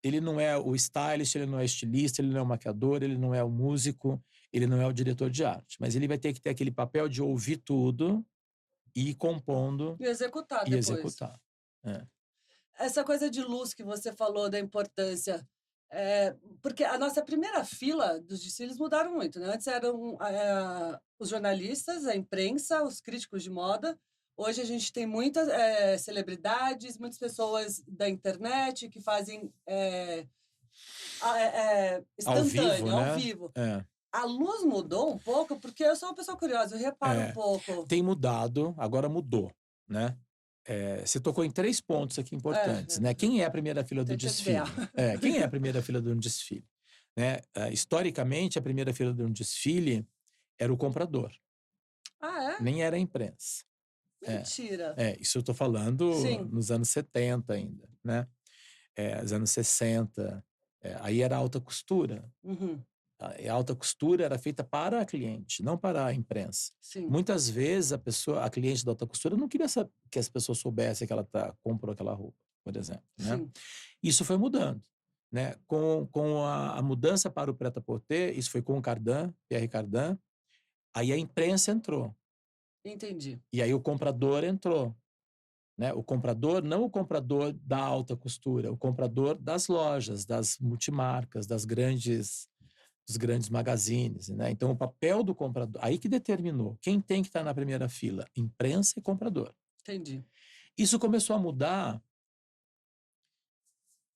Ele não é o stylist, ele não é o estilista, ele não é o maquiador, ele não é o músico, ele não é o diretor de arte. Mas ele vai ter que ter aquele papel de ouvir tudo e ir compondo E executar e depois. executar. Essa coisa de luz que você falou, da importância, Porque a nossa primeira fila dos desfiles mudaram muito, né? Antes eram os jornalistas, a imprensa, os críticos de moda. Hoje a gente tem muitas celebridades, muitas pessoas da internet que fazem Ao vivo, instantâneo, ao né? vivo. É. A luz mudou um pouco, porque eu sou uma pessoa curiosa, eu reparo um É. pouco. Tem mudado, agora mudou, né? Você tocou em 3 pontos aqui importantes, né? Quem é a primeira fila do Tem que desfile? ver. Quem é a primeira fila de um desfile? Né? Historicamente, a primeira fila de um desfile era o comprador, Ah, é? nem era a imprensa. Mentira. Isso eu tô falando Sim. nos anos 70 ainda, né? Os anos 60. Aí era alta costura. Uhum. A alta costura era feita para a cliente, não para a imprensa. Sim. Muitas vezes a cliente da alta costura não queria que as pessoas soubessem que ela comprou aquela roupa, por exemplo, né? Sim. Isso foi mudando, né? Com a mudança para o prêt-à-porter, isso foi com o Cardin, Pierre Cardin, aí a imprensa entrou. Entendi. E aí o comprador entrou, né? O comprador, não o comprador da alta costura, o comprador das lojas, das multimarcas, dos grandes magazines, né? Então, o papel do comprador, aí que determinou quem tem que estar na primeira fila, imprensa e comprador. Entendi. Isso começou a mudar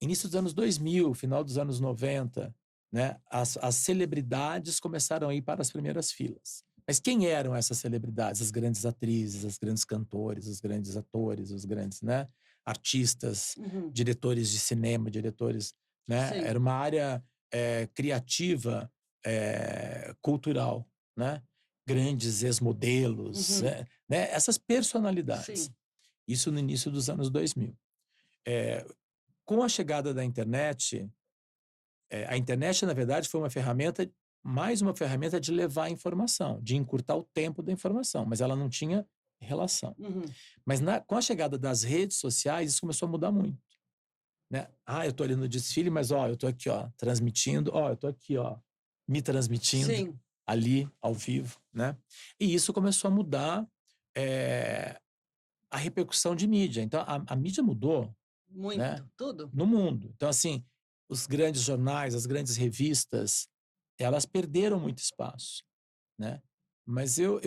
início dos anos 2000, final dos anos 90, né? As celebridades começaram a ir para as primeiras filas. Mas quem eram essas celebridades? As grandes atrizes, os grandes cantores, os grandes atores, os grandes, né, artistas, Uhum. diretores de cinema, diretores, né? Sim. Era uma área criativa, cultural, né? Grandes ex-modelos, Uhum. né? Essas personalidades. Sim. Isso no início dos anos 2000. Com a chegada da internet, a internet, na verdade, foi mais uma ferramenta de levar a informação, de encurtar o tempo da informação, mas ela não tinha relação. Uhum. Mas com a chegada das redes sociais, isso começou a mudar muito, né? Eu estou ali no desfile, mas eu estou aqui, transmitindo, eu estou aqui, me transmitindo Sim. ali ao vivo, né? E isso começou a mudar a repercussão de mídia. Então, a mídia mudou, Muito. né? Tudo. No mundo. Então, assim, os grandes jornais, as grandes revistas, elas perderam muito espaço, né? Mas eu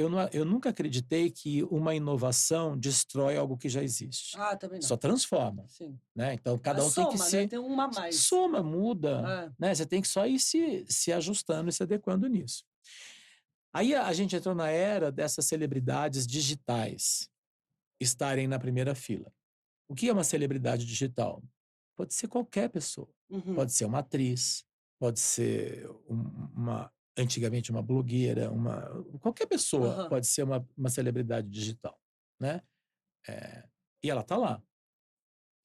nunca acreditei que uma inovação destrói algo que já existe. Também não. Só transforma, Sim. né? Então, cada um tem que Soma, né? se... Tem uma a mais. Soma, muda, né? Você tem que só ir se ajustando e se adequando nisso. Aí a gente entrou na era dessas celebridades digitais estarem na primeira fila. O que é uma celebridade digital? Pode ser qualquer pessoa. Uhum. Pode ser uma atriz, pode ser antigamente uma blogueira, qualquer pessoa Uhum. pode ser uma celebridade digital, né? E ela tá lá.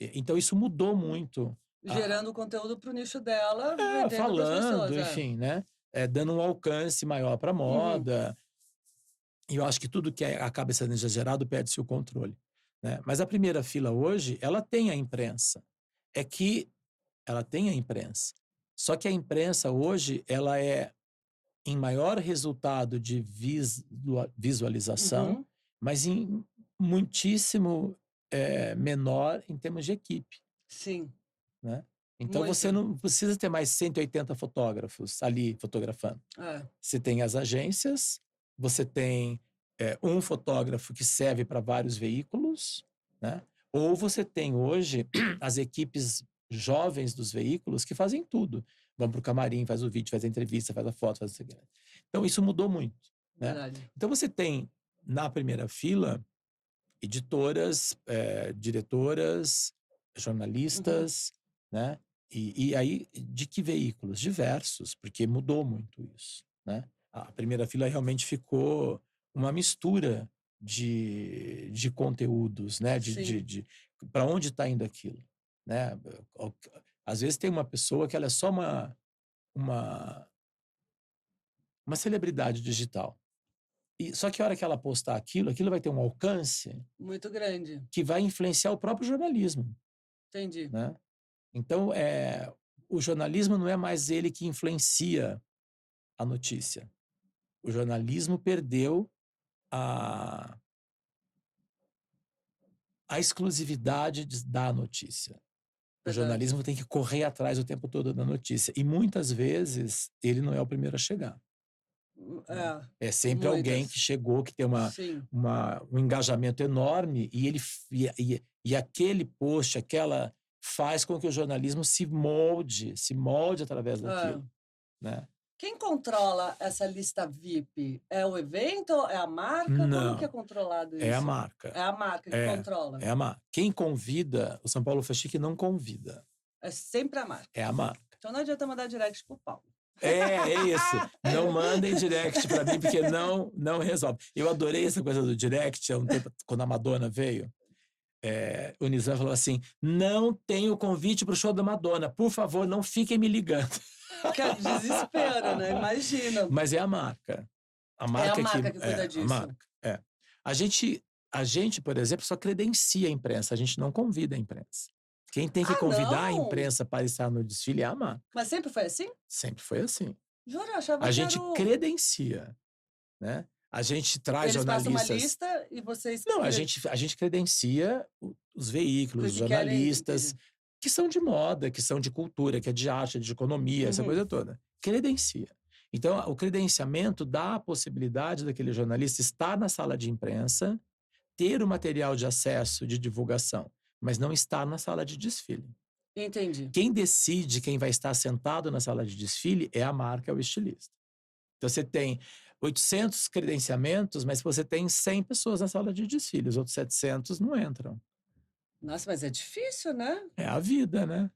Então isso mudou muito. Gerando conteúdo para o nicho dela, vendendo para as Falando, pessoas. enfim, né? Dando um alcance maior para a moda. E eu acho que tudo que acaba sendo exagerado perde-se o controle, né? Mas a primeira fila hoje, ela tem a imprensa. É que ela tem a imprensa. Só que a imprensa hoje, ela é em maior resultado de visualização, Uhum. mas em muitíssimo menor em termos de equipe, Sim. né? Então Muito. você não precisa ter mais 180 fotógrafos ali fotografando. Você tem as agências, você tem um fotógrafo que serve para vários veículos, né? Ou você tem hoje as equipes jovens dos veículos que fazem tudo. Vão para o camarim, faz o vídeo, faz a entrevista, faz a foto, faz o seguinte. Então isso mudou muito, né? Verdade. Então você tem na primeira fila editoras, diretoras, jornalistas, né? E aí, de que veículos? Diversos, porque mudou muito isso, né? A primeira fila realmente ficou uma mistura de conteúdos, né? Sim. Para onde está indo aquilo, né? Às vezes tem uma pessoa que ela é só uma celebridade digital. Só que a hora que ela postar aquilo vai ter um alcance Muito grande. que vai influenciar o próprio jornalismo, Entendi. né? Então, o jornalismo não é mais ele que influencia a notícia. O jornalismo perdeu a exclusividade da notícia. O jornalismo tem que correr atrás o tempo todo da notícia. E muitas vezes ele não é o primeiro a chegar. É sempre alguém que chegou, que tem um engajamento enorme e aquele post, aquela faz com que o jornalismo se molde através daquilo, né? Quem controla essa lista VIP? É o evento? É a marca? Não, como que é controlado isso? É a marca. É a marca que controla? É a marca. Quem convida, o São Paulo Fashion não convida. É sempre a marca. É a marca. Então não adianta mandar direct pro Paulo. É isso. Não mandem direct para mim, porque não resolve. Eu adorei essa coisa do direct, há um tempo, quando a Madonna veio. O Nizam falou assim, não tenho convite para o show da Madonna. Por favor, não fiquem me ligando. Que é desespero, né? Imagina. Mas é a marca. A marca que cuida disso. A marca, A gente, por exemplo, só credencia a imprensa. A gente não convida a imprensa. Quem tem que convidar a imprensa para estar no desfile é a marca. Mas sempre foi assim? Sempre foi assim. Juro, eu achava A gente credencia, né? A gente traz jornalistas... Eles passam uma lista e vocês... Não, a gente credencia os veículos, os jornalistas, que são de moda, que são de cultura, que é de arte, de economia, essa coisa toda. Credencia. Então, o credenciamento dá a possibilidade daquele jornalista estar na sala de imprensa, ter o material de acesso, de divulgação, mas não estar na sala de desfile. Entendi. Quem decide quem vai estar sentado na sala de desfile é a marca, é o estilista. Então, você tem 800 credenciamentos, mas você tem 100 pessoas na sala de desfile. Os outros 700 não entram. Nossa, mas é difícil, né? É a vida, né?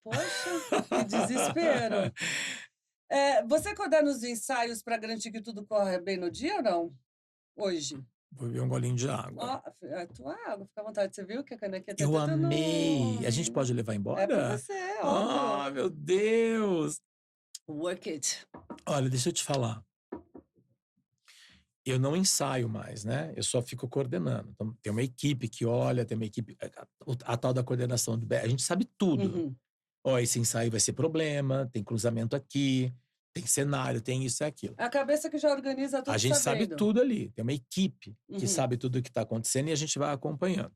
Poxa, que desespero. Você coordena os ensaios para garantir que tudo corre bem no dia ou não? Hoje? Vou beber um golinho de água. A tua água, fica à vontade. Você viu que a canequinha tá Eu amei! A gente pode levar embora? É pra você, óbvio. Meu Deus! Work it. Olha, deixa eu te falar. Eu não ensaio mais, né? Eu só fico coordenando. Então, tem uma equipe que olha, tem uma equipe... A tal da coordenação do... A gente sabe tudo. Esse ensaio vai ser problema, tem cruzamento aqui, tem cenário, tem isso e aquilo. É a cabeça que já organiza tudo. A gente sabe tudo ali. Tem uma equipe que sabe tudo o que está acontecendo e a gente vai acompanhando.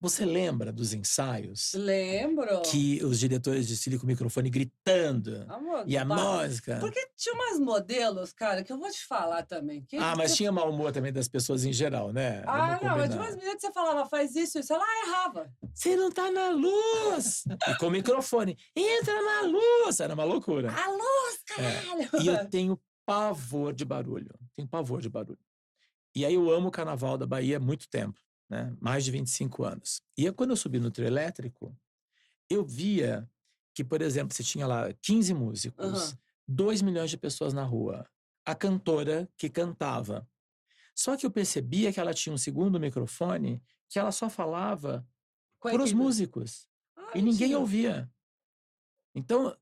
Você lembra dos ensaios? Lembro. Que os diretores de desfile com o microfone gritando. Amor, e a música. Porque tinha umas modelos, cara, que eu vou te falar também. Mas tinha mau humor também das pessoas em geral, né? Mas tinha umas meninas que você falava, faz isso, ela errava. Você não tá na luz! E com o microfone, entra na luz! Era uma loucura. A luz, caralho! E eu tenho pavor de barulho. E aí eu amo o Carnaval da Bahia há muito tempo. Né? Mais de 25 anos. E quando eu subi no trio elétrico, eu via que, por exemplo, você tinha lá 15 músicos, 2 milhões de pessoas na rua, a cantora que cantava. Só que eu percebia que ela tinha um segundo microfone que ela só falava para os músicos. E ninguém ouvia. Então,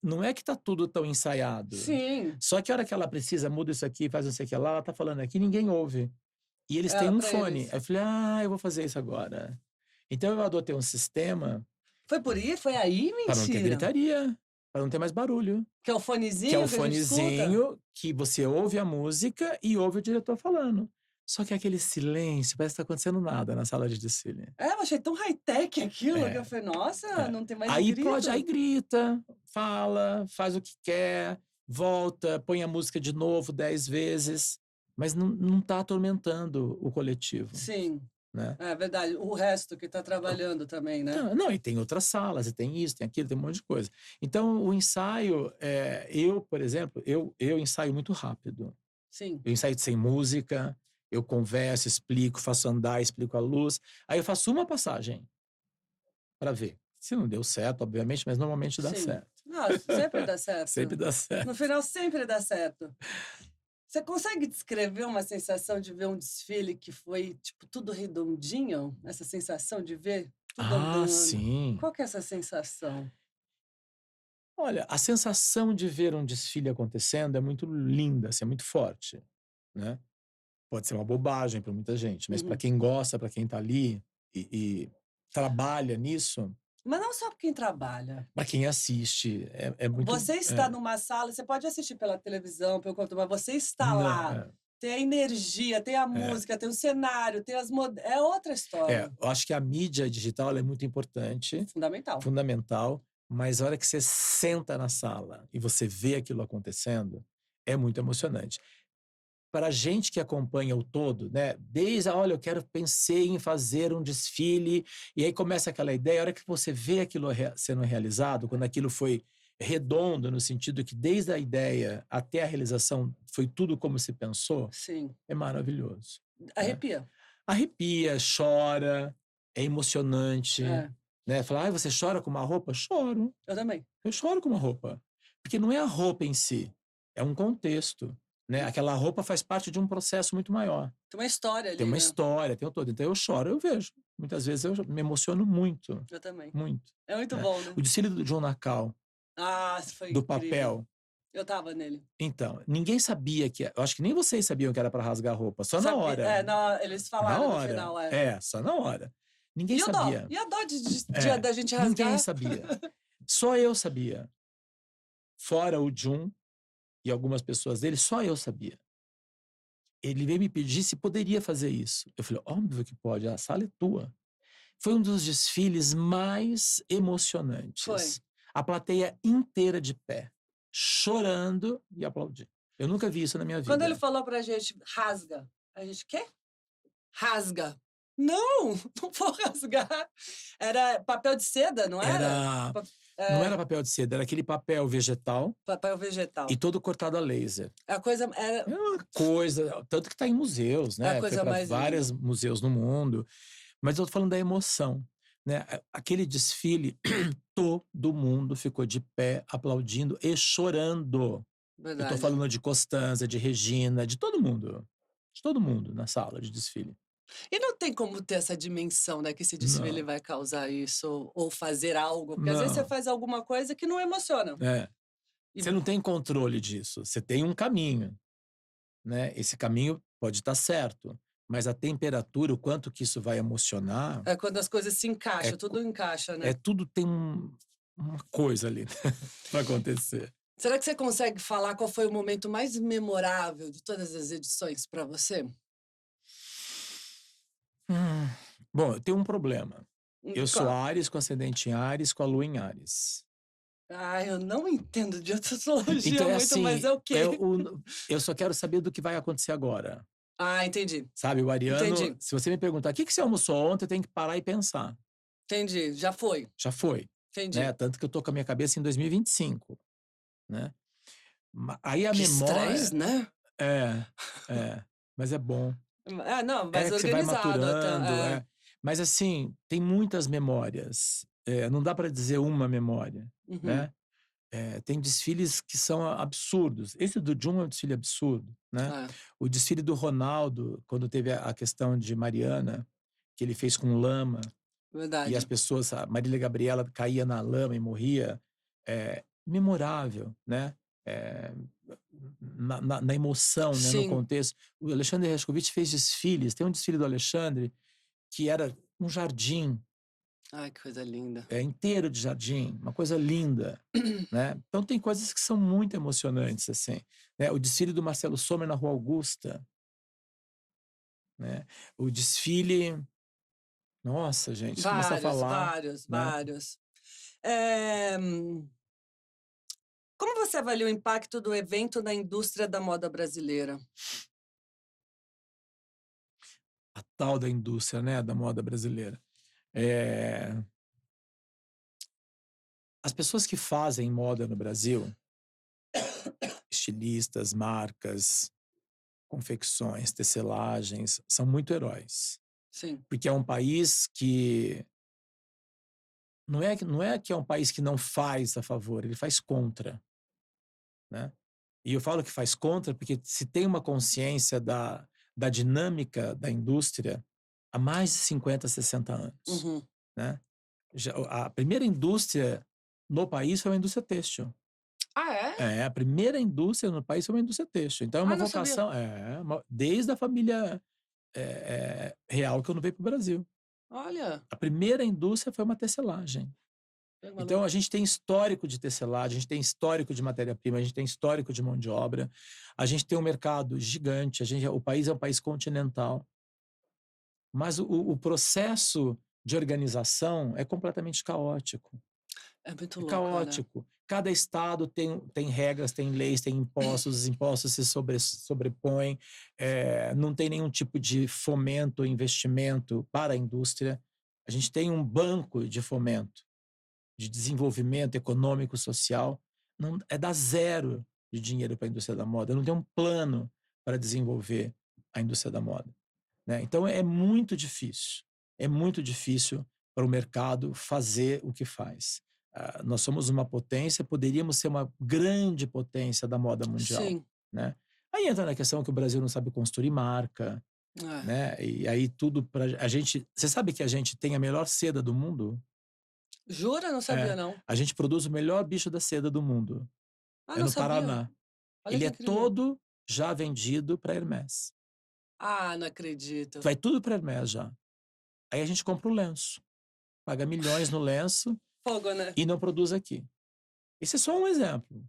não é que tá tudo tão ensaiado. Sim. Só que a hora que ela precisa, muda isso aqui, faz não sei o que lá, ela tá falando aqui, ninguém ouve. E eles têm um fone. Aí eu falei, eu vou fazer isso agora. Então eu adotei um sistema. Foi aí, mentira? Para não ter gritaria, para não ter mais barulho. Que é o fonezinho que é o fonezinho que você ouve a música e ouve o diretor falando. Só que aquele silêncio, parece que tá acontecendo nada na sala de desfile. Eu achei tão high-tech aquilo, que eu falei, nossa, não tem mais grito. Aí grita, fala, faz o que quer, volta, põe a música de novo 10 vezes. Mas não está atormentando o coletivo. Sim, né? É verdade. O resto que está trabalhando também, né? Não, e tem outras salas, e tem isso, tem aquilo, tem um monte de coisa. Então, o ensaio, eu, por exemplo, eu ensaio muito rápido. Sim. Eu ensaio sem música, eu converso, explico, faço andar, explico a luz. Aí eu faço uma passagem para ver. Se não deu certo, obviamente, mas normalmente dá certo. Sempre dá certo. Sempre dá certo. No final, sempre dá certo. Você consegue descrever uma sensação de ver um desfile que foi, tipo, tudo redondinho? Essa sensação de ver tudo andando? Sim. Qual que é essa sensação? Olha, a sensação de ver um desfile acontecendo é muito linda, assim, é muito forte, né? Pode ser uma bobagem para muita gente, mas para quem gosta, para quem está ali e trabalha nisso... Mas não só para quem trabalha. Para quem assiste, é muito... Você está numa sala, você pode assistir pela televisão, pelo computador, mas você está lá. Tem a energia, tem a música, tem o cenário, tem é outra história. Eu acho que a mídia digital ela é muito importante, Fundamental. fundamental, mas a hora que você senta na sala e você vê aquilo acontecendo, é muito emocionante. Para a gente que acompanha o todo, né? Olha, pensei em fazer um desfile, e aí começa aquela ideia, a hora que você vê aquilo sendo realizado, quando aquilo foi redondo, no sentido que desde a ideia até a realização foi tudo como se pensou, Sim. é maravilhoso. Arrepia. Arrepia, chora, é emocionante, É. né? Fala, você chora com uma roupa? Choro. Eu também. Eu choro com uma roupa. Porque não é a roupa em si, é um contexto, né? Aquela roupa faz parte de um processo muito maior. Tem uma história ali, Tem uma né? história, tem o todo. Então eu choro, eu vejo. Muitas vezes eu me emociono muito, Eu também. muito. É muito né? bom, né? O desfile do John Nakal, Isso foi do incrível. papel. Eu tava nele. Então, ninguém sabia eu acho que nem vocês sabiam que era para rasgar a roupa, só na hora. Eles Na falaram no hora. final, Só na hora. Ninguém E o sabia. dó? E a dó da gente rasgar? Ninguém sabia. Só eu sabia. Fora o Jun e algumas pessoas dele, só eu sabia. Ele veio me pedir se poderia fazer isso. Eu falei, óbvio que pode, a sala é tua. Foi um dos desfiles mais emocionantes. Foi. A plateia inteira de pé, chorando e aplaudindo. Eu nunca vi isso na minha vida. Quando ele falou pra gente, rasga, a gente, quê? Rasga. Não, não vou rasgar. Era papel de seda, não era? Não era papel de seda, era aquele papel vegetal. Papel vegetal. E todo cortado a laser. A coisa era... É uma coisa, tanto que está em museus, né? A coisa Foi para mais vários museus no mundo. Mas eu tô falando da emoção, né? Aquele desfile, todo mundo ficou de pé, aplaudindo e chorando. Verdade. Eu tô falando de Costanza, de Regina, de todo mundo. De todo mundo na sala de desfile. E não tem como ter essa dimensão, né? Que esse desfile vai causar isso, ou fazer algo. Porque às vezes você faz alguma coisa que não emociona. Você não tem controle disso. Você tem um caminho, né? Esse caminho pode estar certo. Mas a temperatura, o quanto que isso vai emocionar... É quando as coisas se encaixam, tudo encaixa, né? Tudo tem uma coisa ali para acontecer. Será que você consegue falar qual foi o momento mais memorável de todas as edições para você? Bom, eu tenho um problema. Eu sou Áries com ascendente em Áries, com a lua em Áries. Eu não entendo de astrologia então, muito, mas é o quê? Eu só quero saber do que vai acontecer agora. Entendi. Sabe, o ariano... Entendi. Se você me perguntar, o que você almoçou ontem, eu tenho que parar e pensar. Entendi, já foi. Já foi. Entendi. Né? Tanto que eu tô com a minha cabeça em 2025. Né? Aí a que memória... estresse, né? Mas é bom. Não, mas que você vai organizado. maturando. Mas assim, tem muitas memórias. Não dá para dizer uma memória. Né? Tem desfiles que são absurdos. Esse do Jun é um desfile absurdo, né? O desfile do Ronaldo, quando teve a questão de Mariana, que ele fez com lama. Verdade. E as pessoas, a Marília Gabriela caía na lama e morria. Memorável, né? Na emoção, né? No contexto. O Alexandre Rescovitch fez desfiles. Tem um desfile do Alexandre que era um jardim. Ai, que coisa linda. Inteiro de jardim, uma coisa linda, né? Então tem coisas que são muito emocionantes, assim. Né? O desfile do Marcelo Sommer na Rua Augusta, né? O desfile... Nossa, gente, começa a falar... Vários. Como você avalia o impacto do evento na indústria da moda brasileira? A tal da indústria, né, da moda brasileira. As pessoas que fazem moda no Brasil, estilistas, marcas, confecções, tecelagens, são muito heróis. Sim. Porque é um país que... Não é que é um país que não faz a favor, ele faz contra. Né? E eu falo que faz contra porque se tem uma consciência da dinâmica da indústria há mais de 50, 60 anos. Né? A primeira indústria no país foi uma indústria têxtil. A primeira indústria no país foi uma indústria têxtil. Então é uma vocação... desde a família real que eu não veio para o Brasil. Olha! A primeira indústria foi uma tecelagem. Então, a gente tem histórico de tecelagem, a gente tem histórico de matéria-prima, a gente tem histórico de mão de obra, a gente tem um mercado gigante, o país é um país continental, mas o processo de organização é completamente caótico. É muito É louco, né? caótico. Cada estado tem regras, tem leis, tem impostos, os impostos se sobrepõem, não tem nenhum tipo de fomento, investimento para a indústria. A gente tem um banco de fomento, de desenvolvimento econômico, social, não, dá zero de dinheiro para a indústria da moda, não tem um plano para desenvolver a indústria da moda. Né? Então é muito difícil para o mercado fazer o que faz. Nós somos uma potência, poderíamos ser uma grande potência da moda mundial. Sim. Né? Aí entra na questão que o Brasil não sabe construir marca, né? E aí tudo para a gente. Você sabe que a gente tem a melhor seda do mundo? Jura? Não sabia, não. A gente produz o melhor bicho da seda do mundo. Ah, É não no sabia. Paraná. Olha Ele que é incrível. todo já vendido para Hermès. Ah, não acredito. Vai tudo para Hermès já. Aí a gente compra o lenço. Paga milhões no lenço Fogo, né? e não produz aqui. Esse é só um exemplo,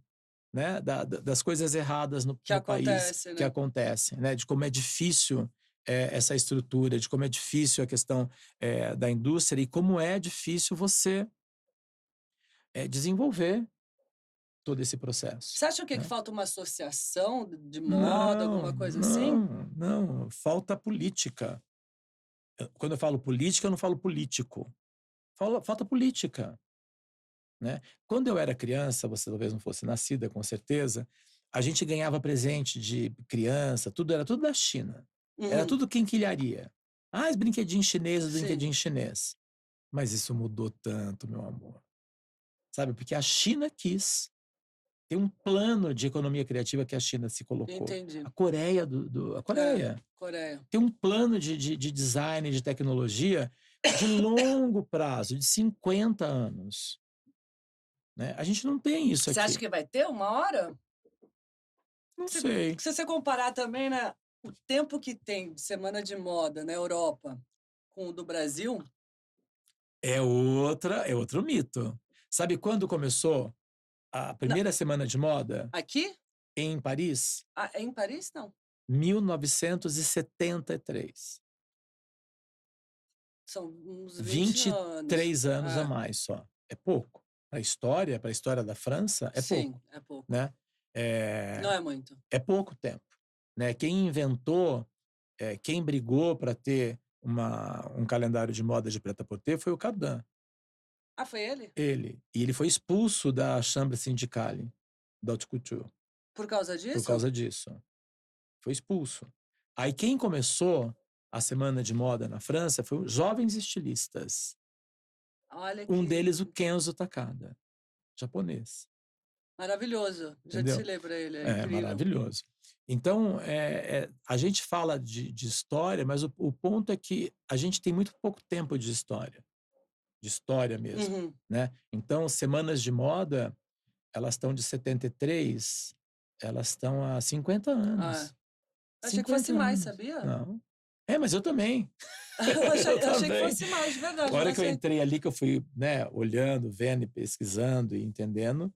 né? Das coisas erradas no país acontece, que né? acontecem, né? De como é difícil essa estrutura, de como é difícil a questão da indústria e como é difícil você desenvolver todo esse processo. Você acha que né? falta uma associação de moda, alguma coisa assim? Não. Falta política. Quando eu falo política, eu não falo político. Falta política. Né? Quando eu era criança, você talvez não fosse nascida, com certeza, a gente ganhava presente de criança, era tudo da China. Era Uhum. tudo quinquilharia. Os brinquedinhos chineses, Sim. brinquedinho chinês. Mas isso mudou tanto, meu amor. Sabe? Porque a China quis. Tem um plano de economia criativa que a China se colocou. Entendi. A Coreia, a Coreia. Coreia. Tem um plano de design, de tecnologia de longo prazo, de 50 anos. Né? A gente não tem isso aqui. Você acha que vai ter uma hora? Não sei. Se você comparar também, né, o tempo que tem de semana de moda na Europa com o do Brasil... É outro mito. Sabe quando começou a primeira semana de moda? Aqui? Em Paris? Em Paris, não. 1973. São uns 20 anos. 23 anos a mais só. É pouco. Para a história da França, é pouco. Sim, é pouco. Né? Não é muito. É pouco tempo. Né? Quem inventou, quem brigou para ter um calendário de moda de prêt-à-porter foi o Cardin. Ah, foi ele? Ele. E ele foi expulso da Chambre Syndicale da Haute Couture. Por causa disso? Por causa disso. Foi expulso. Aí quem começou a semana de moda na França foi os jovens estilistas. Olha Um deles, o Kenzo Takada, japonês. Maravilhoso. Já Entendeu? desfilei para ele. É incrível. Maravilhoso. Então, a gente fala de história, mas o ponto é que a gente tem muito pouco tempo de história mesmo. Uhum. Né? Então, semanas de moda, elas estão de 73, elas estão há 50 anos. Achei que fosse mais, sabia? Não. Mas eu também. eu achei também. que fosse mais, de verdade. A hora que eu entrei ali, que eu fui olhando, vendo e pesquisando e entendendo,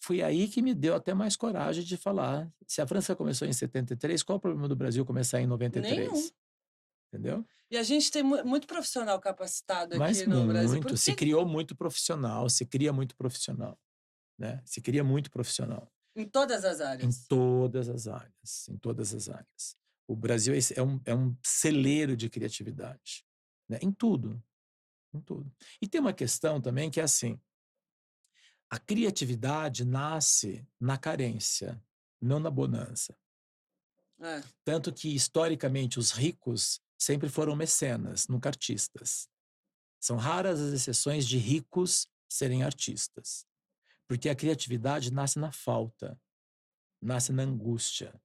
foi aí que me deu até mais coragem de falar. Se a França começou em 73, qual o problema do Brasil começar em 93? Nenhum. Entendeu? E a gente tem muito profissional capacitado Mas aqui no Brasil. Muito. Se criou muito profissional, se cria muito profissional. Né? Se cria muito profissional. Em todas as áreas. Em todas as áreas. O Brasil é um celeiro de criatividade. Né? Em tudo. E tem uma questão também que é assim, a criatividade nasce na carência, não na bonança. Tanto que, historicamente, os ricos sempre foram mecenas, nunca artistas. São raras as exceções de ricos serem artistas. Porque a criatividade nasce na falta, nasce na angústia.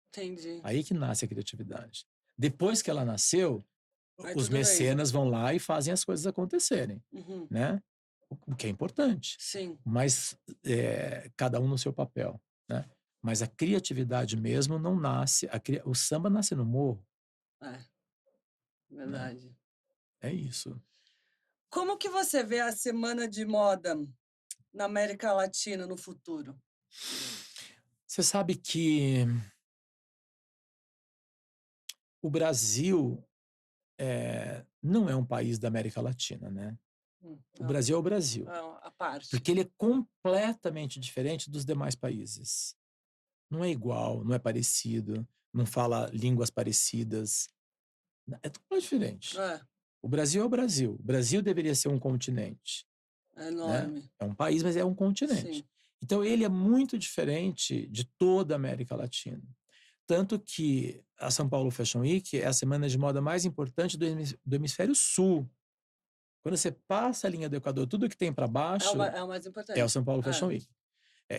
Entendi. Aí que nasce a criatividade. Depois que ela nasceu, os tudo mecenas vão lá e fazem as coisas acontecerem. Uhum. Né? O que é importante. Sim. Mas cada um no seu papel. Né? Mas a criatividade mesmo não nasce. O samba nasce no morro. Verdade. Né? É isso. Como que você vê a Semana de Moda na América Latina no futuro? Você sabe que o Brasil não é um país da América Latina, né? O Brasil é o Brasil. A parte. Porque ele é completamente diferente dos demais países. Não é igual, não é parecido, não fala línguas parecidas. É tudo diferente. O Brasil é o Brasil. O Brasil deveria ser um continente. É enorme. Né? É um país, mas é um continente. Sim. Então, ele é muito diferente de toda a América Latina. Tanto que a São Paulo Fashion Week é a semana de moda mais importante do hemisfério sul. Quando você passa a linha do Equador, tudo que tem para baixo É o mais importante. é o São Paulo Fashion Week.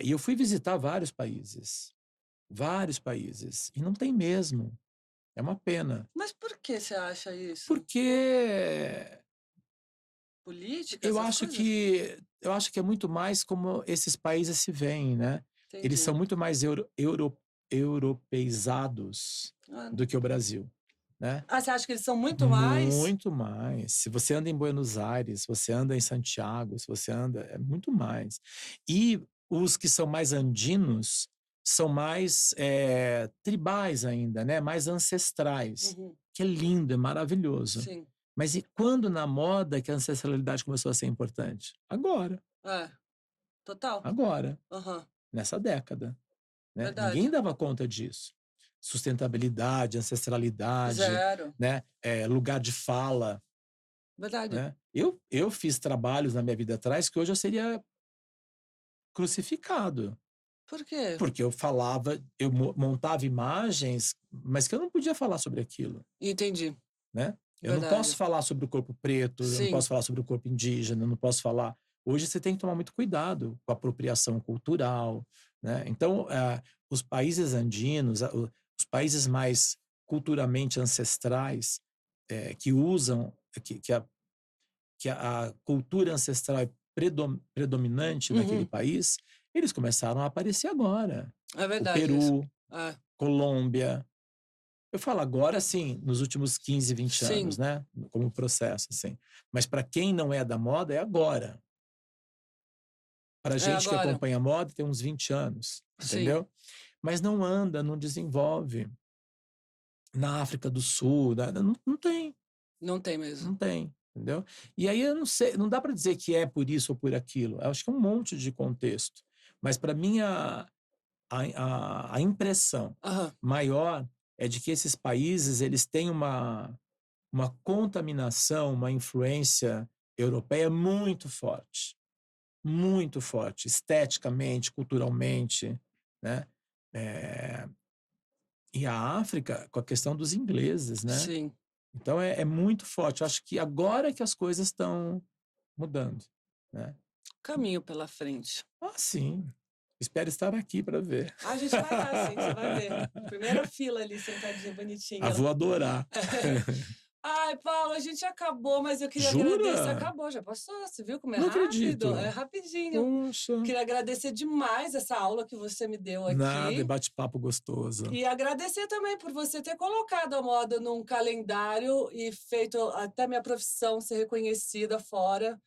E eu fui visitar vários países. Vários países. E não tem mesmo. É uma pena. Mas por que você acha isso? Porque política? eu acho que é muito mais como esses países se veem, né? Entendi. Eles são muito mais europeizados do que o Brasil, né? Você acha que eles são muito mais? Muito mais. Se você anda em Buenos Aires, se você anda em Santiago, se você anda... É muito mais. E os que são mais andinos são mais tribais ainda, né? Mais ancestrais. Que é lindo, é maravilhoso. Sim. Mas e quando na moda que a ancestralidade começou a ser importante? Agora. Total. Agora. Nessa década. Né? Ninguém dava conta disso. Sustentabilidade, ancestralidade. Zero. Né? Lugar de fala. Verdade. Né? Eu fiz trabalhos na minha vida atrás que hoje eu seria crucificado. Por quê? Porque eu falava, eu montava imagens, mas que eu não podia falar sobre aquilo. Entendi. Né? Eu não posso falar sobre o corpo preto, eu não posso falar sobre o corpo indígena, eu não posso falar... Hoje você tem que tomar muito cuidado com a apropriação cultural, né? Então, os países andinos, os países mais culturalmente ancestrais, que usam, que a cultura ancestral é predominante naquele país, eles começaram a aparecer agora. É verdade. O Peru, Colômbia... Eu falo agora, assim, nos últimos 15, 20 anos, né? Como processo, assim. Mas para quem não é da moda, é agora. Para gente que acompanha a moda, tem uns 20 anos, entendeu? Mas não anda, não desenvolve. Na África do Sul, não tem. Não tem mesmo. Não tem, entendeu? E aí eu não sei, não dá para dizer que é por isso ou por aquilo. Eu acho que é um monte de contexto. Mas para mim, a impressão maior é de que esses países eles têm uma contaminação, uma influência europeia muito forte, esteticamente, culturalmente, né? E a África com a questão dos ingleses, né? Sim. Então é muito forte. Eu acho que agora que as coisas estão mudando, né? Caminho pela frente. Sim. Espero estar aqui para ver. A gente vai lá, sim, você vai ver. Primeira fila ali, sentadinha, bonitinha. Vou adorar. Ai, Paulo, a gente acabou, mas eu queria Jura? agradecer. Acabou, já passou. Você viu como é Não rápido? acredito. É rapidinho. Poxa. Queria agradecer demais essa aula que você me deu aqui. Nada, bate-papo gostoso. E agradecer também por você ter colocado a moda num calendário e feito até minha profissão ser reconhecida fora.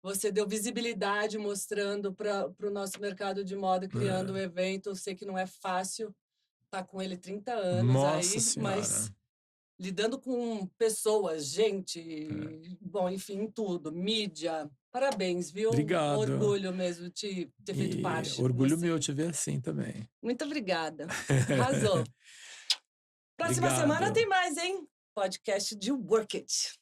Você deu visibilidade mostrando para o nosso mercado de moda, criando um evento. Eu sei que não é fácil estar com ele 30 anos. Nossa aí, Senhora. Mas lidando com pessoas, gente, bom, enfim, tudo, mídia. Parabéns, viu? Obrigado. Orgulho mesmo de ter feito parte. Orgulho meu te ver assim também. Muito obrigada. Arrasou. Próxima semana tem mais, hein? Podcast de Work It.